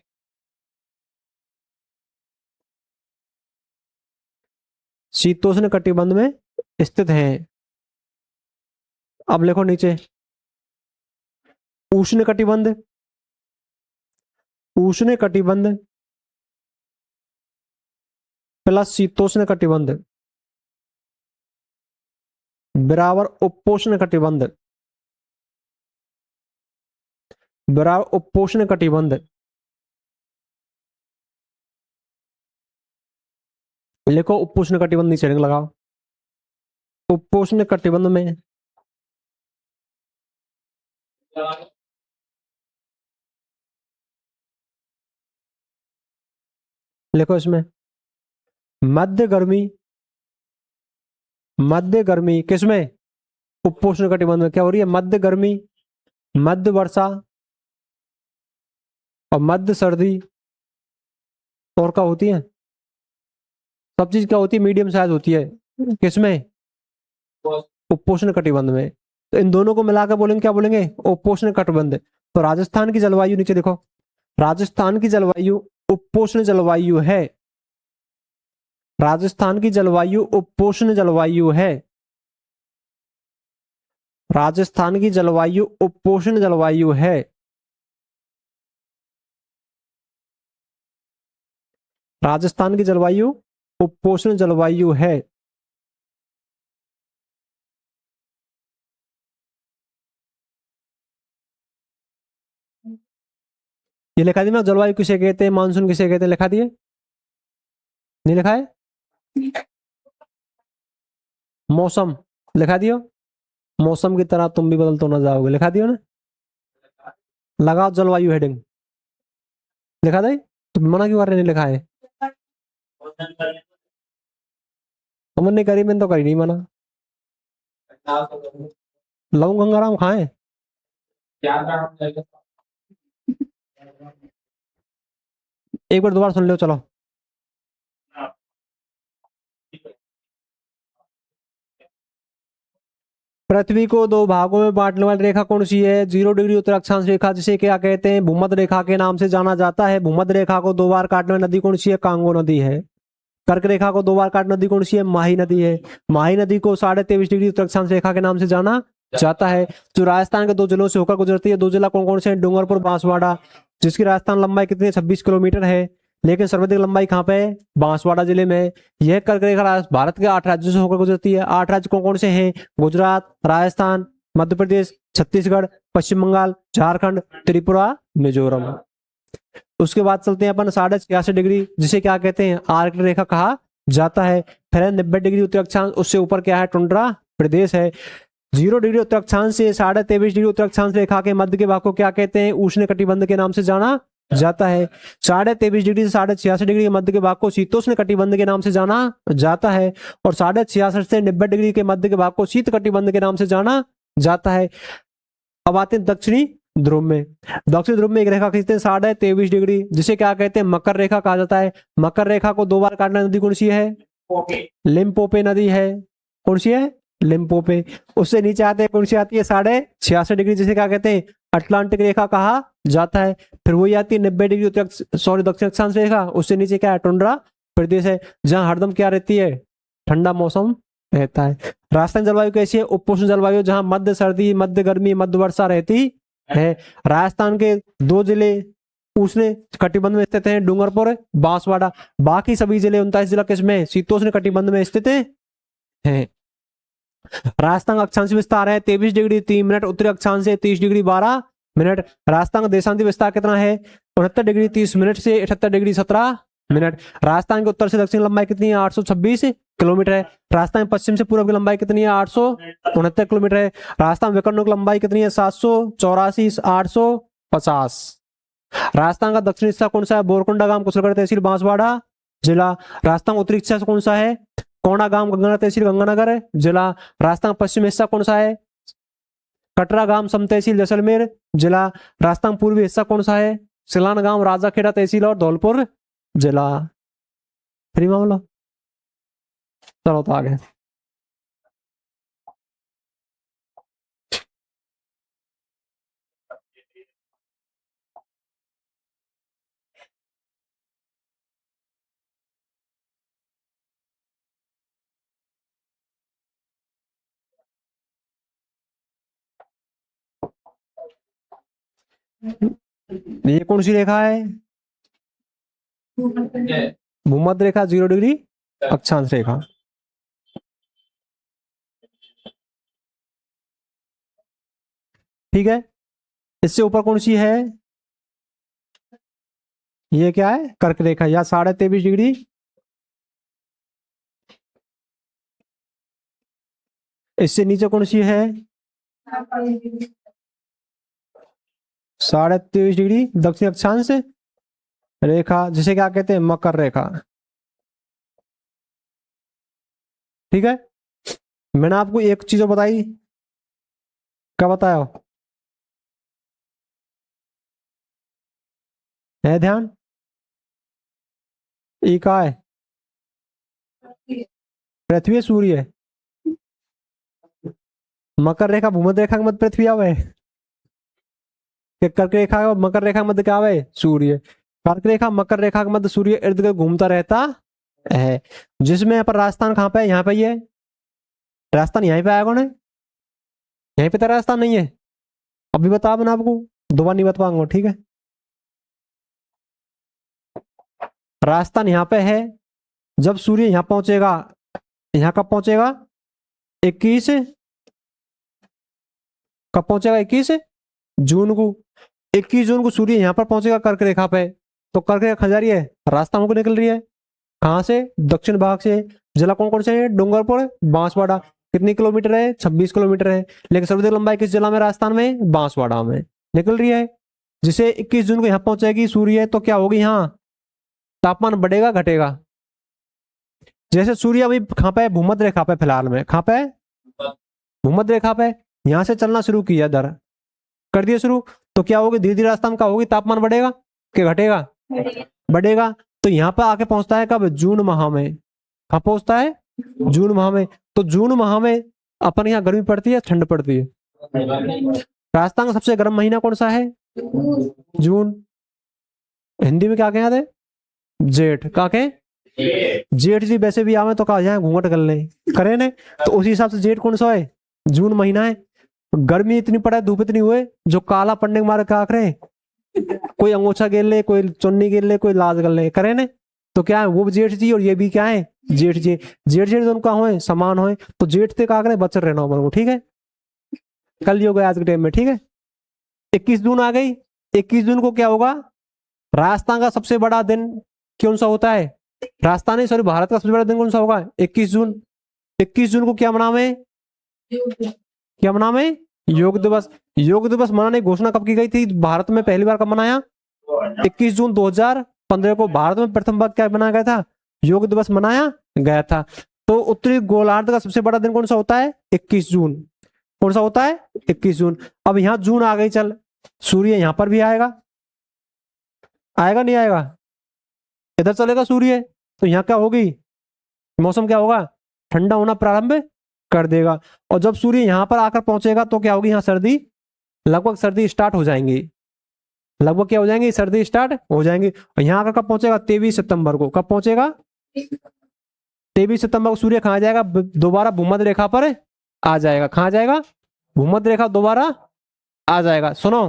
शीतोष्ण कटिबंध में स्थित हैं। अब लिखो नीचे उष्ण कटिबंध, उष्ण कटिबंध प्लस शीतोष्ण कटिबंध बराबर उपोष्ण कटिबंध, बराबर उपोष्ण कटिबंध। लिखो उपोष्ण कटिबंध, नीचे रंग लगाओ। उपोष्ण कटिबंध में लिखो इसमें मध्य गर्मी, मध्य गर्मी किसमें? उपोष्ण कटिबंध में क्या हो रही है? मध्य गर्मी, मध्य वर्षा और मध्य सर्दी। और क्या होती है? सब चीज क्या होती है? मीडियम साइज होती है। किसमें? उपोष्ण कटिबंध में। तो इन दोनों को मिलाकर बोलेंगे क्या बोलेंगे? उपोष्ण कटिबंध। तो राजस्थान की जलवायु नीचे देखो, राजस्थान की जलवायु उपोष्ण जलवायु है, राजस्थान की जलवायु उपोष्ण जलवायु है, राजस्थान की जलवायु उपोष्ण जलवायु है। राजस्थान की जलवायु उपोष्ण जलवायु है। ये लिखा दिया ना, जलवायु किसे कहते हैं, मानसून किसे कहते हैं, लिखा दिए? नहीं लिखा है? मौसम लिखा दियो। मौसम की तरह तुम भी बदल तो ना जाओगे, लिखा दियो ना। लगाओ जलवायु हेडिंग, लिखा दे। तुम मना क्यों कर रहे? नहीं लिखा है? तुमने नहीं करी, मैंने तो करी नहीं मना। लवंग गंगाराम खाए? एक बार दोबारा सुन लो, चलो। पृथ्वी को दो भागों में बांटने वाली रेखा कौन सी है? 0 डिग्री उत्तर अक्षांश रेखा, जिसे क्या कहते हैं? भूमध्य रेखा के नाम से जाना जाता है। भूमध्य रेखा को 2 बार काटने वाली नदी कौन सी है? कांगो नदी है। कर्क रेखा को 2 बार काटने नदी कौन सी है? माही नदी है। माही नदी को 23.5 डिग्री उत्तर अक्षांश रेखा के नाम से जाना जाता है। जो राजस्थान के 2 जिलों से होकर गुजरती है, 2 जिला कौन कौन से हैं? डूंगरपुर, बांसवाड़ा, जिसकी राजस्थान लंबाई कितनी है? 26 किलोमीटर है, लेकिन सर्वाधिक लंबाई कहाँ पे है? बांसवाड़ा जिले में। यह कर्क रेखा भारत के 8 राज्यों से होकर गुजरती है। 8 राज्य कौन कौन से हैं? गुजरात, राजस्थान, मध्य प्रदेश, छत्तीसगढ़, पश्चिम बंगाल, झारखंड, त्रिपुरा, मिजोरम। उसके बाद चलते हैं अपन 86.5 डिग्री, जिसे क्या कहते हैं? आर्कटिक रेखा कहा जाता है। फिर 90 डिग्री उत्तर अक्षांश, उससे ऊपर क्या है? टुंड्रा प्रदेश है। 0 डिग्री उत्तर अक्षांश से 23.5 डिग्री उत्तर अक्षांश रेखा के मध्य के भाग को क्या कहते हैं? उष्ण कटिबंध के नाम से जाना जाता है। 23.5 डिग्री से 86.5 डिग्री के मध्य के भाग को शीतोष्ण कटिबंध के नाम से जाना जाता है, और 66.5 से 90 डिग्री के मध्य के भाग को शीत कटिबंध के नाम से जाना जाता है। अब आते हैं दक्षिणी ध्रुव में। दक्षिण ध्रुव में एक रेखा खींचते हैं 23.5 डिग्री, जिसे क्या कहते हैं? मकर रेखा कहा जाता है। मकर रेखा को 2 बार काटने नदी कौन सी है? लिम्पोपो नदी है। कौन सी है? लिम्पोपो। उससे नीचे आते हैं, कौन सी आती है? 66.5 डिग्री, जिसे क्या कहते हैं? अटलांटिक रेखा कहा जाता है। फिर वही आती है 90 डिग्री दक्षिण अक्षांश रेखा, उससे नीचे क्या है? टुंड्रा प्रदेश है, जहां हरदम क्या रहती है? ठंडा मौसम रहता है। राजस्थान जलवायु कैसी है? उपोष्ण जलवायु, जहां मध्य सर्दी, मध्य गर्मी, मध्य वर्षा रहती है। राजस्थान के 2 जिले उष्ण कटिबंध में स्थित हैं, डूंगरपुर, बांसवाड़ा। बाकी सभी जिले 29 जिला किसमें? शीतोष्ण कटिबंध में स्थित हैं। राजस्थान अक्षांश विस्तार है 23 डिग्री 3 मिनट, उत्तरी अक्षांश से 30 डिग्री 12 मिनट। राजस्थान का देशांतर विस्तार कितना है? 69 डिग्री 30 मिनट से 78 डिग्री 17 मिनट। राजस्थान के उत्तर से दक्षिण लंबाई कितनी है? 826 किलोमीटर है। राजस्थान के पश्चिम से पूर्व की लंबाई कितनी है? 869 किलोमीटर है। राजस्थान विकर्णों की लंबाई कितनी है? 784 850। राजस्थान का दक्षिणी हिस्सा कौन सा है? बोरकुंडा गांव, कुशलगढ़ तहसील, बांसवाड़ा जिला। राजस्थान का उत्तरी हिस्सा कौन सा है? कोंडा गांव, गंगानगर तहसील, गंगानगर जिला। राजस्थान का पश्चिमी हिस्सा कौन सा है? कटरा गांव, सम तहसील, जैसलमेर जिला। राजस्थान पूर्वी हिस्सा कौन सा है? सिलान गांव, राजाखेड़ा तहसील और धौलपुर जिला। फ्री मामला। चलो तो आगे। ये कौन सी रेखा है? भूमध्य रेखा, 0 डिग्री अक्षांश रेखा। ठीक है। इससे ऊपर कौन सी है? ये क्या है? कर्क रेखा, या 23.5 डिग्री। इससे नीचे कौन सी है? 23.5 डिग्री दक्षिण अक्षांश रेखा, जिसे क्या कहते हैं? मकर रेखा। ठीक है। मैंने आपको एक चीज बताई, क्या बताया है? ध्यान। ये क्या है? पृथ्वी है, सूर्य है? मकर रेखा भूमध्य रेखा के मध्य पृथ्वी आवे। कर्क रेखा और मकर रेखा के मध्य क्या आवे? सूर्य। कर्क रेखा मकर रेखा के मध्य सूर्य इर्द गिर्द घूमता रहता है। जिसमें यहाँ पर राजस्थान कहाँ पे है? यहाँ पे ही है। राजस्थान यहीं पे आया कौन है? यहीं पे तो राजस्थान नहीं है। अभी बता मैंने आपको, दोबारा नहीं बता पाऊंगा। ठीक है। राजस्थान यहाँ पे है। जब सूर्य यहाँ पहुंचेगा, यहाँ कब पहुंचेगा? 21, कब पहुंचेगा? 21 जून को। 21 जून को सूर्य यहाँ पर पहुंचेगा कर्क रेखा पे। तो कर्क रेखा खा जा रही है, रास्ता हमको निकल रही है कहाँ से? दक्षिण भाग से। जिला कौन कौन से है? डूंगरपुर, बांसवाड़ा। कितनी किलोमीटर है? 26 किलोमीटर है। लेकिन सर्वाधिक लंबाई किस जिला में? राजस्थान में, बांसवाड़ा में निकल रही है। जिसे 21 जून को यहाँ पहुंचेगी सूर्य, तो क्या होगी? यहाँ तापमान बढ़ेगा घटेगा? जैसे सूर्य अभी कहाँ पे है? भूमध्य रेखा पे फिलहाल में। कहाँ पे है? भूमध्य रेखा पे। यहां से चलना शुरू किया, इधर कर दिया शुरू, तो क्या होगी? धीरे धीरे रास्ता में क्या होगी? तापमान बढ़ेगा कि घटेगा? बढ़ेगा। तो यहाँ पर आके पहुंचता है कब? जून माह में। कहाँ पहुंचता है? जून माह में। तो जून माह में अपन यहाँ गर्मी पड़ती है, ठंड पड़ती है? राजस्थान का सबसे गर्म महीना कौन सा है? जून। हिंदी में क्या कहते हैं? जेठ। क्या कहें? जेठ जी वैसे भी आवे तो कहा जाए घूंघट कर ले, करे ने? तो उसी हिसाब से जेठ कौन सा है? जून महीना है। गर्मी इतनी पड़े, धूप इतनी हुए, जो काला पड़ने के मारे क्या करे? कोई अंगोछा गिर ले, कोई चुन्नी गिर ले, कोई लाज कर ले, करे ने? तो क्या है? वो भी जेठ जी और ये भी क्या है? जेठ जी। जेठ जेठ दोनों का हो समान हो, तो जेठ से क्या करे? बचर रहना अपन को। ठीक है। कल योग है आज के टाइम में। ठीक है। 21 जून आ गई। 21 जून को क्या होगा? राजस्थान का सबसे बड़ा दिन कौन सा होता है? राजस्थान नहीं, सॉरी, भारत का सबसे बड़ा दिन कौन सा होगा? 21 जून। 21 जून को क्या मनावे? क्या मनावे? योग दिवस। योग दिवस मनाने की घोषणा कब की गई थी भारत में? पहली बार कब मनाया? 21 जून 2015 को भारत में प्रथम बार क्या मनाया गया था? योग दिवस मनाया गया था। तो उत्तरी गोलार्ध का सबसे बड़ा दिन कौन सा होता है? 21 जून। कौन सा होता है? 21 जून। अब यहाँ जून आ गई, चल सूर्य यहाँ पर भी आएगा, आएगा नहीं आएगा? इधर चलेगा सूर्य, तो यहाँ क्या होगी? मौसम क्या होगा? ठंडा होना प्रारंभ कर देगा। और जब सूर्य यहाँ पर आकर पहुंचेगा तो क्या होगी? यहाँ सर्दी, लगभग सर्दी स्टार्ट हो जाएंगी। लगभग क्या हो जाएंगी? सर्दी स्टार्ट हो जाएंगी। और यहाँ आकर कब पहुंचेगा? 23 सितंबर को। कब पहुंचेगा? 23 सितंबर को सूर्य कहाँ जाएगा? दोबारा भूमध्य रेखा पर आ जाएगा। कहाँ जाएगा? भूमध्य रेखा दोबारा आ जाएगा। सुनो,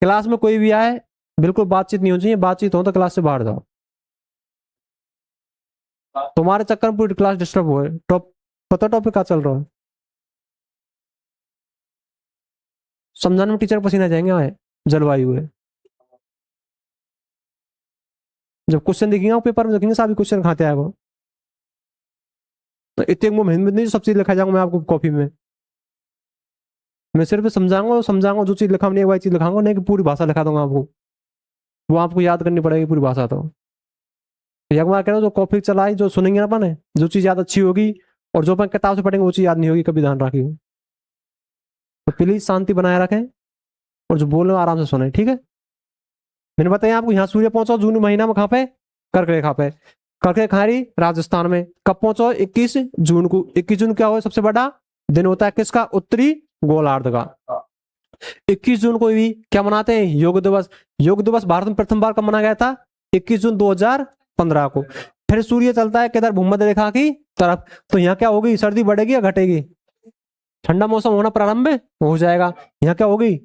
क्लास में कोई भी आए, बिल्कुल बातचीत नहीं होनी चाहिए। बातचीत हो तो क्लास से बाहर जाओ। तुम्हारे चक्कर में पूरी क्लास डिस्टर्ब हुए। पता टॉपिक क्या चल रहा है? समझाने में टीचर पसीना जाएंगे। जलवायु है। जब क्वेश्चन दिखेगा पेपर में देखेंगे साहब क्वेश्चन खाते आए वो, तो इतने वो मेहनत नहीं सब चीज लिखा जाऊंगा मैं आपको कॉपी में। मैं सिर्फ समझाऊंगा जो चीज लिखा नहीं वही चीज लिखाऊंगा, नहीं कि पूरी भाषा लिखा दूंगा आपको, वो आपको याद करनी पड़ेगी पूरी भाषा। तो एक बार कह रहा हूँ जो कॉपी चलाई जो सुनेंगे ना अपन, जो चीज याद अच्छी होगी, और जो अपन किताब से पढ़ेंगे वो चीज याद नहीं होगी, कभी ध्यान रखिए। तो प्लीज शांति बनाए रखें और जो बोल रहे हो आराम से सुने, ठीक है। मैंने बताया आपको यहाँ सूर्य पहुंचा जून महीना में, कहाँ पे, कर्क रेखा पे। कर्क रेखा रही राजस्थान में। कब पहुंचो, 21 जून को। 21 जून क्या हो सबसे बड़ा दिन होता है किसका, उत्तरी गोलार्ध का। 21 जून को भी क्या मनाते हैं, योग दिवस। योग दिवस भारत में प्रथम बार कब मनाया गया था, 21 जून 2015 को। फिर सूर्य चलता है किधर, भूमध्य रेखा की तरफ। तो यहाँ क्या होगी, सर्दी बढ़ेगी या घटेगी, ठंडा मौसम होना प्रारंभ हो जाएगा। यहाँ क्या होगी,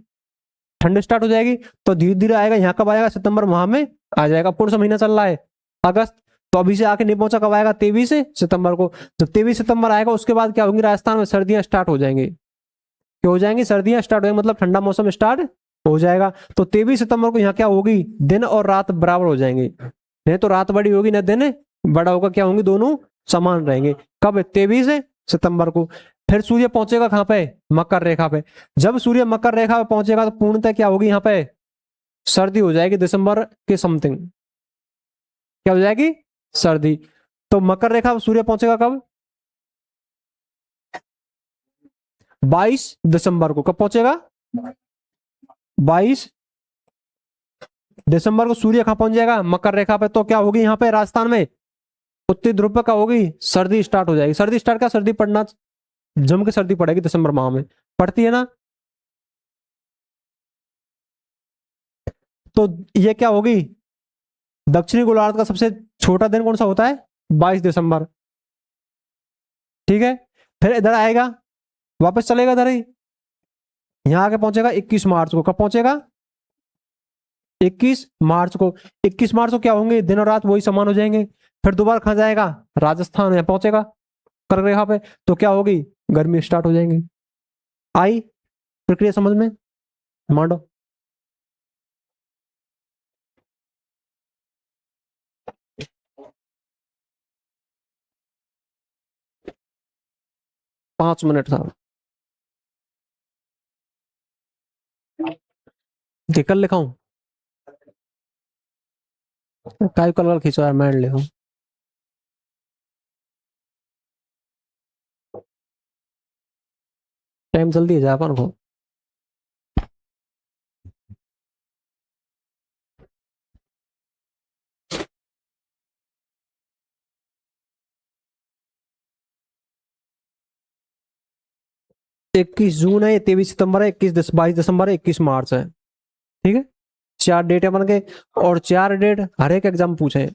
ठंड स्टार्ट हो जाएगी। तो धीरे धीरे आएगा, यहाँ कब आएगा, सितंबर माह में आ जाएगा। कौन सा महीना चल रहा है, अगस्त। तो अभी से आके नहीं पहुंचा, कब आएगा, 23 सितंबर को। जब 23 सितंबर आएगा उसके बाद क्या होंगी, राजस्थान में सर्दियां स्टार्ट हो जाएंगी। क्या हो जाएंगी, सर्दियां स्टार्ट हो जाएंगी, मतलब ठंडा मौसम स्टार्ट हो जाएगा। तो 23 सितंबर को यहाँ क्या होगी, दिन और रात बराबर हो जाएंगे। नहीं तो रात बड़ी होगी ना दिन बड़ा होगा, क्या होंगे, दोनों समान रहेंगे। कब, 23 सितंबर को। फिर सूर्य पहुंचेगा कहां पे, मकर रेखा पे। जब सूर्य मकर रेखा पे पहुंचेगा तो पूर्णतः क्या होगी, यहाँ पे सर्दी हो जाएगी। दिसंबर के समथिंग क्या हो जाएगी, सर्दी। तो मकर रेखा पे सूर्य पहुंचेगा कब, 22 दिसंबर को। कब पहुंचेगा, 22 दिसंबर को सूर्य कहां पहुंच जाएगा, मकर रेखा पे। तो क्या होगी यहाँ पे राजस्थान में, उत्तरी ध्रुव पे क्या होगी, सर्दी स्टार्ट हो जाएगी। सर्दी स्टार्ट, क्या सर्दी पड़ना, जम के सर्दी पड़ेगी दिसंबर माह में, पड़ती है ना। तो ये क्या होगी, दक्षिणी गोलार्ध का सबसे छोटा दिन कौन सा होता है, 22 दिसंबर, ठीक है। फिर इधर आएगा, वापस चलेगा इधर ही, यहां आके पहुंचेगा 21 मार्च को। कब पहुंचेगा, 21 मार्च को। 21 मार्च को क्या होंगे, दिन और रात वही समान हो जाएंगे। फिर दोबारा कहां जाएगा, राजस्थान में पहुंचेगा कर्क रेखा पे। तो क्या होगी, गर्मी स्टार्ट हो जाएंगी। आई प्रक्रिया समझ में, मांडो। पांच मिनट था कि कल लिखाऊं, काय कल खींचो यार, मैं लिखूं। टाइम जल्दी है जा अपन को। इक्कीस जून है, 23 सितंबर है, 22 दिसंबर है, 21 मार्च है, ठीक है। 4 डेट है अपन के, और 4 डेट हर एक एग्जाम पूछे।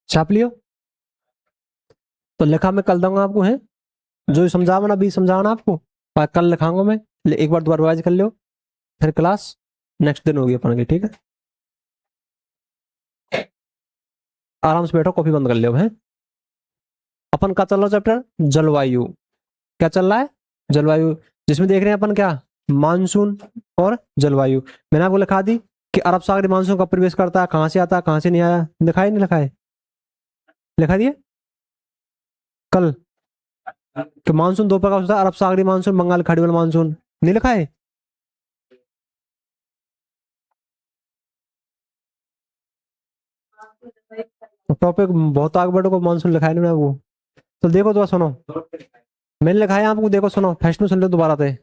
छाप लियो, तो लिखा मैं कल दूंगा आपको, है जो समझावा ना, अभी समझाना आपको, कल लिखाऊंगा मैं। एक बार दोबारा रिवाइज कर लियो, फिर क्लास नेक्स्ट दिन होगी अपन की, ठीक है। आराम से बैठो, कॉपी बंद कर लियो, है। अपन का चल रहा चैप्टर, जलवायु। क्या चल रहा है, जलवायु, जिसमें देख रहे हैं अपन क्या, मानसून और जलवायु। मैंने आपको लिखा दी कि अरब सागर मानसून कब प्रवेश करता है, कहां से आता है, कहां से नहीं आया, दिखाई नहीं लिखा है। लिखा दिए कल कि मानसून दो प्रकार होता है, अरब सागरी मानसून, बंगाल खाड़ी वाला मानसून, नहीं लिखा है? टॉपिक बहुत आगे बढ़ो को मानसून लिखा है ना वो। तो देखो तो सुनो, मैंने लिखा है आपको, देखो सुनो फर्स्ट में सुन लो दोबारा से।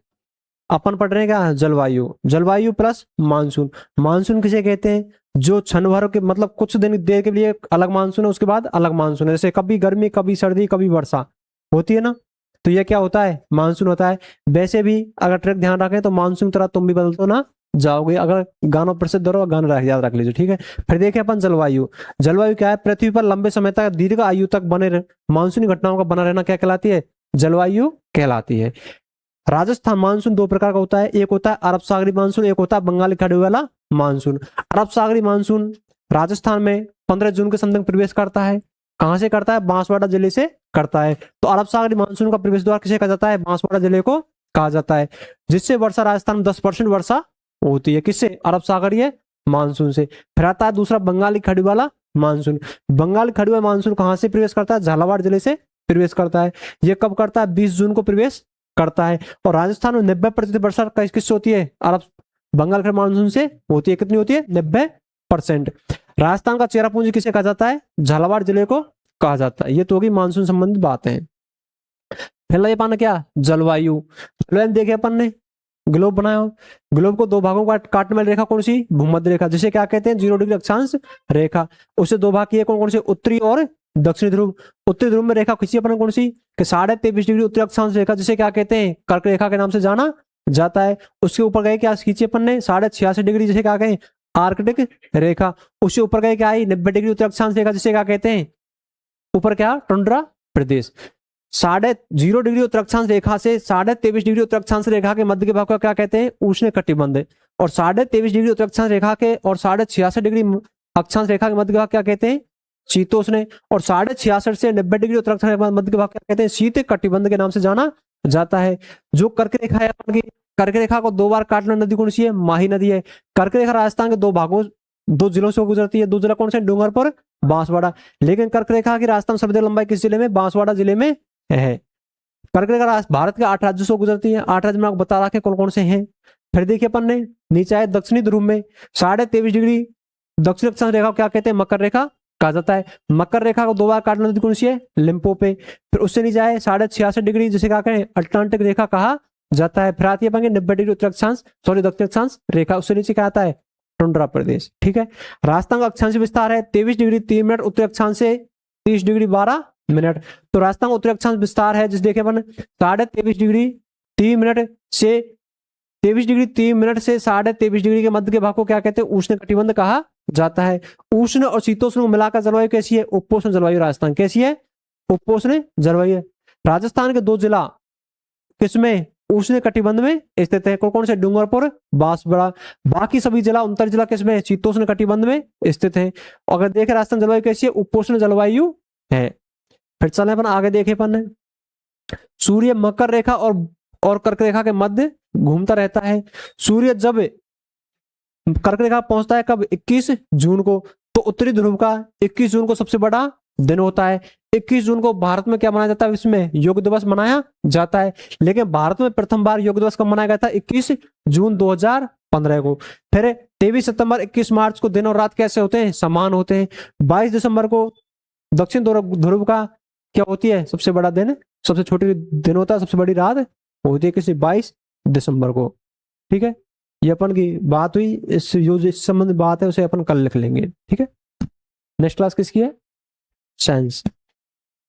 अपन पढ़ रहे हैं क्या? जलवायु, जलवायु प्लस मानसून। मानसून किसे कहते हैं? जो क्षण भर के मतलब कुछ दिन देर के लिए अलग मानसून है, उसके बाद अलग मानसून है। जैसे कभी गर्मी, कभी सर्दी, कभी वर्षा होती है ना, तो ये क्या होता है? मानसून होता है। वैसे भी अगर ट्रैक ध्यान रखें तो मानसून की तरह तुम भी बदलते हो ना जाओगे, अगर गानों प्रसिद्ध रहो, गाना याद रख लीजिए, ठीक है। फिर देखें अपन जलवायु। जलवायु क्या है? पृथ्वी पर लंबे समय तक दीर्घ आयु तक मानसूनी घटनाओं का बना रहना क्या कहलाती है? जलवायु कहलाती है। राजस्थान मानसून दो प्रकार का होता है, एक होता है अरब सागरी मानसून, एक होता है बंगाल की खाड़ी वाला मानसून। अरब सागरी मानसून राजस्थान में 15 जून के समथिंग प्रवेश करता है। कहां से करता है? बांसवाड़ा जिले से करता है। तो अरब सागरी मानसून का प्रवेश द्वार किसे कहा जाता है? बांसवाड़ा जिले को कहा जाता है। जिससे वर्षा राजस्थान में 10% वर्षा होती है। किससे? अरब सागरीय मानसून से। फिर आता है दूसरा बंगाल की खाड़ी वाला मानसून। बंगाल की खाड़ी वाला मानसून कहां से प्रवेश करता है? झालावाड़ जिले से प्रवेश करता है। ये कब करता है? 20 जून को प्रवेश करता है। और राजस्थान में 90% वर्षा किससे होती है? अरब बंगाल के मानसून से होती है। कितनी होती है? 90%। राजस्थान का चेरापूंजी किसे कहा जाता है? झालावाड़ जिले को कहा जाता है। ये तो होगी मानसून संबंधित बातें। पहला ये पाना क्या? जलवायु। जलवायु देखे अपन ने ग्लोब बनाया। ग्लोब को दो भागों का काटने वाली रेखा कौन सी? भूमध्य रेखा, जिसे क्या कहते हैं? 0 डिग्री अक्षांश रेखा। उससे दो भाग किए कौन कौन से? उत्तरी और दक्षिणी ध्रुव। उत्तरी ध्रुव में रेखा खींची अपन कौन सी? कि 23.5 डिग्री उत्तरी अक्षांश रेखा, जिसे क्या कहते हैं? कर्क रेखा के नाम से जाना जाता है। उसके ऊपर गए क्या खींची अपन ने? 86.5 डिग्री, जिसे क्या कहें? आर्कटिक रेखा। उससे ऊपर गए क्या आई? 90 डिग्री उत्तरी अक्षांश रेखा, जिसे क्या कहते हैं? ऊपर क्या? टुंड्रा प्रदेश। 0.5 डिग्री उत्तर अक्षांश रेखा से 23.5 डिग्री उत्तर अक्षांश रेखा के मध्य के भाग को क्या कहते हैं? उष्ण कटिबंध। और 23.5 डिग्री उत्तर अक्षांश रेखा के और 66.5 डिग्री अक्षांश रेखा के मध्य के भाग क्या कहते हैं? शीतोष्ण। और 66.5 से 90 डिग्री उत्तर अक्षांश रेखा के मध्य के भाग क्या कहते हैं? शीत कटिबंध के नाम से जाना जाता है। जो कर्क रेखा है अपन की, कर्क रेखा को दो बार काटने नदी कौन सी है? माही नदी है। कर्क रेखा राजस्थान के दो जिलों से गुजरती है। दो जिला कौन से? डूंगरपुर, बांसवाड़ा। लेकिन कर्क रेखा की राजस्थान सबसे लंबाई किस जिले में? बांसवाड़ा जिले में है। कर्क रेखा भारत के 8 राज्यों से गुजरती है। 8 राज्य में आपको बता रखे कौन कौन से हैं। फिर देखिए अपन ने नीचे आए दक्षिणी ध्रुव में 23.5 डिग्री दक्षिण अक्षांश रेखा को क्या कहते हैं? मकर रेखा कहा जाता है। मकर रेखा को दो बार काटने नदी कौन सी है? लिम्पोपो। फिर उससे नीचे आए 66.5 डिग्री, जिसे क्या कहें? अटलांटिक रेखा कहा जाता है। फिर आती है 90 डिग्री उत्तर अक्षांश दक्षिण अक्षांश रेखा, उससे नीचे क्या आता है? टुंड्रा प्रदेश, ठीक है। राजस्थान का अक्षांश विस्तार है 23 डिग्री 3 मिनट उत्तर अक्षांश से 30 डिग्री 12 मिनट। तो राजस्थान का उत्तर अक्षांश विस्तार है जिस देखे अपन 23.5 डिग्री 3 मिनट से 23 डिग्री 3 मिनट से 23.5 डिग्री के मध्य के भाग को क्या कहते हैं? उष्ण कटिबंध कहा जाता है। उष्ण और शीतोष्ण को मिलाकर जलवायु कैसी है? उपोष्ण जलवायु राजस्थान कैसी है? उपोष्ण जलवायु। राजस्थान के दो जिला किसमें? उष्ण कटिबंध में स्थित है। कौन से? डूंगरपुर, बांसवाड़ा। बाकी सभी जिला 69 जिला किसमें? शीतोष्ण कटिबंध में स्थित है। अगर देखें राजस्थान जलवायु कैसी है? उपोष्ण जलवायु है। फिर चले अपन आगे देखे अपन सूर्य मकर रेखा और कर्क रेखा के मध्य घूमता रहता है। सूर्य जब कर्क रेखा पहुंचता है कब? 21 जून को। तो उत्तरी ध्रुव का 21 जून को सबसे बड़ा दिन होता है। 21 जून को भारत में क्या मनाया जाता है? इसमें योग दिवस मनाया जाता है। लेकिन भारत में प्रथम बार योग दिवस कब मनाया गया था? 21 जून 2015 को। फिर 23 सितंबर 21 मार्च को दिन और रात कैसे होते हैं? समान होते हैं। 22 दिसंबर को दक्षिण ध्रुव का क्या होती है? सबसे बड़ा दिन, सबसे छोटी दिन होता है, सबसे बड़ी रात होती है किसी 22 दिसंबर को, ठीक है। ये अपन की बात हुई। इस संबंध बात है उसे अपन कल लिख लेंगे, ठीक है। नेक्स्ट क्लास किसकी है? साइंस।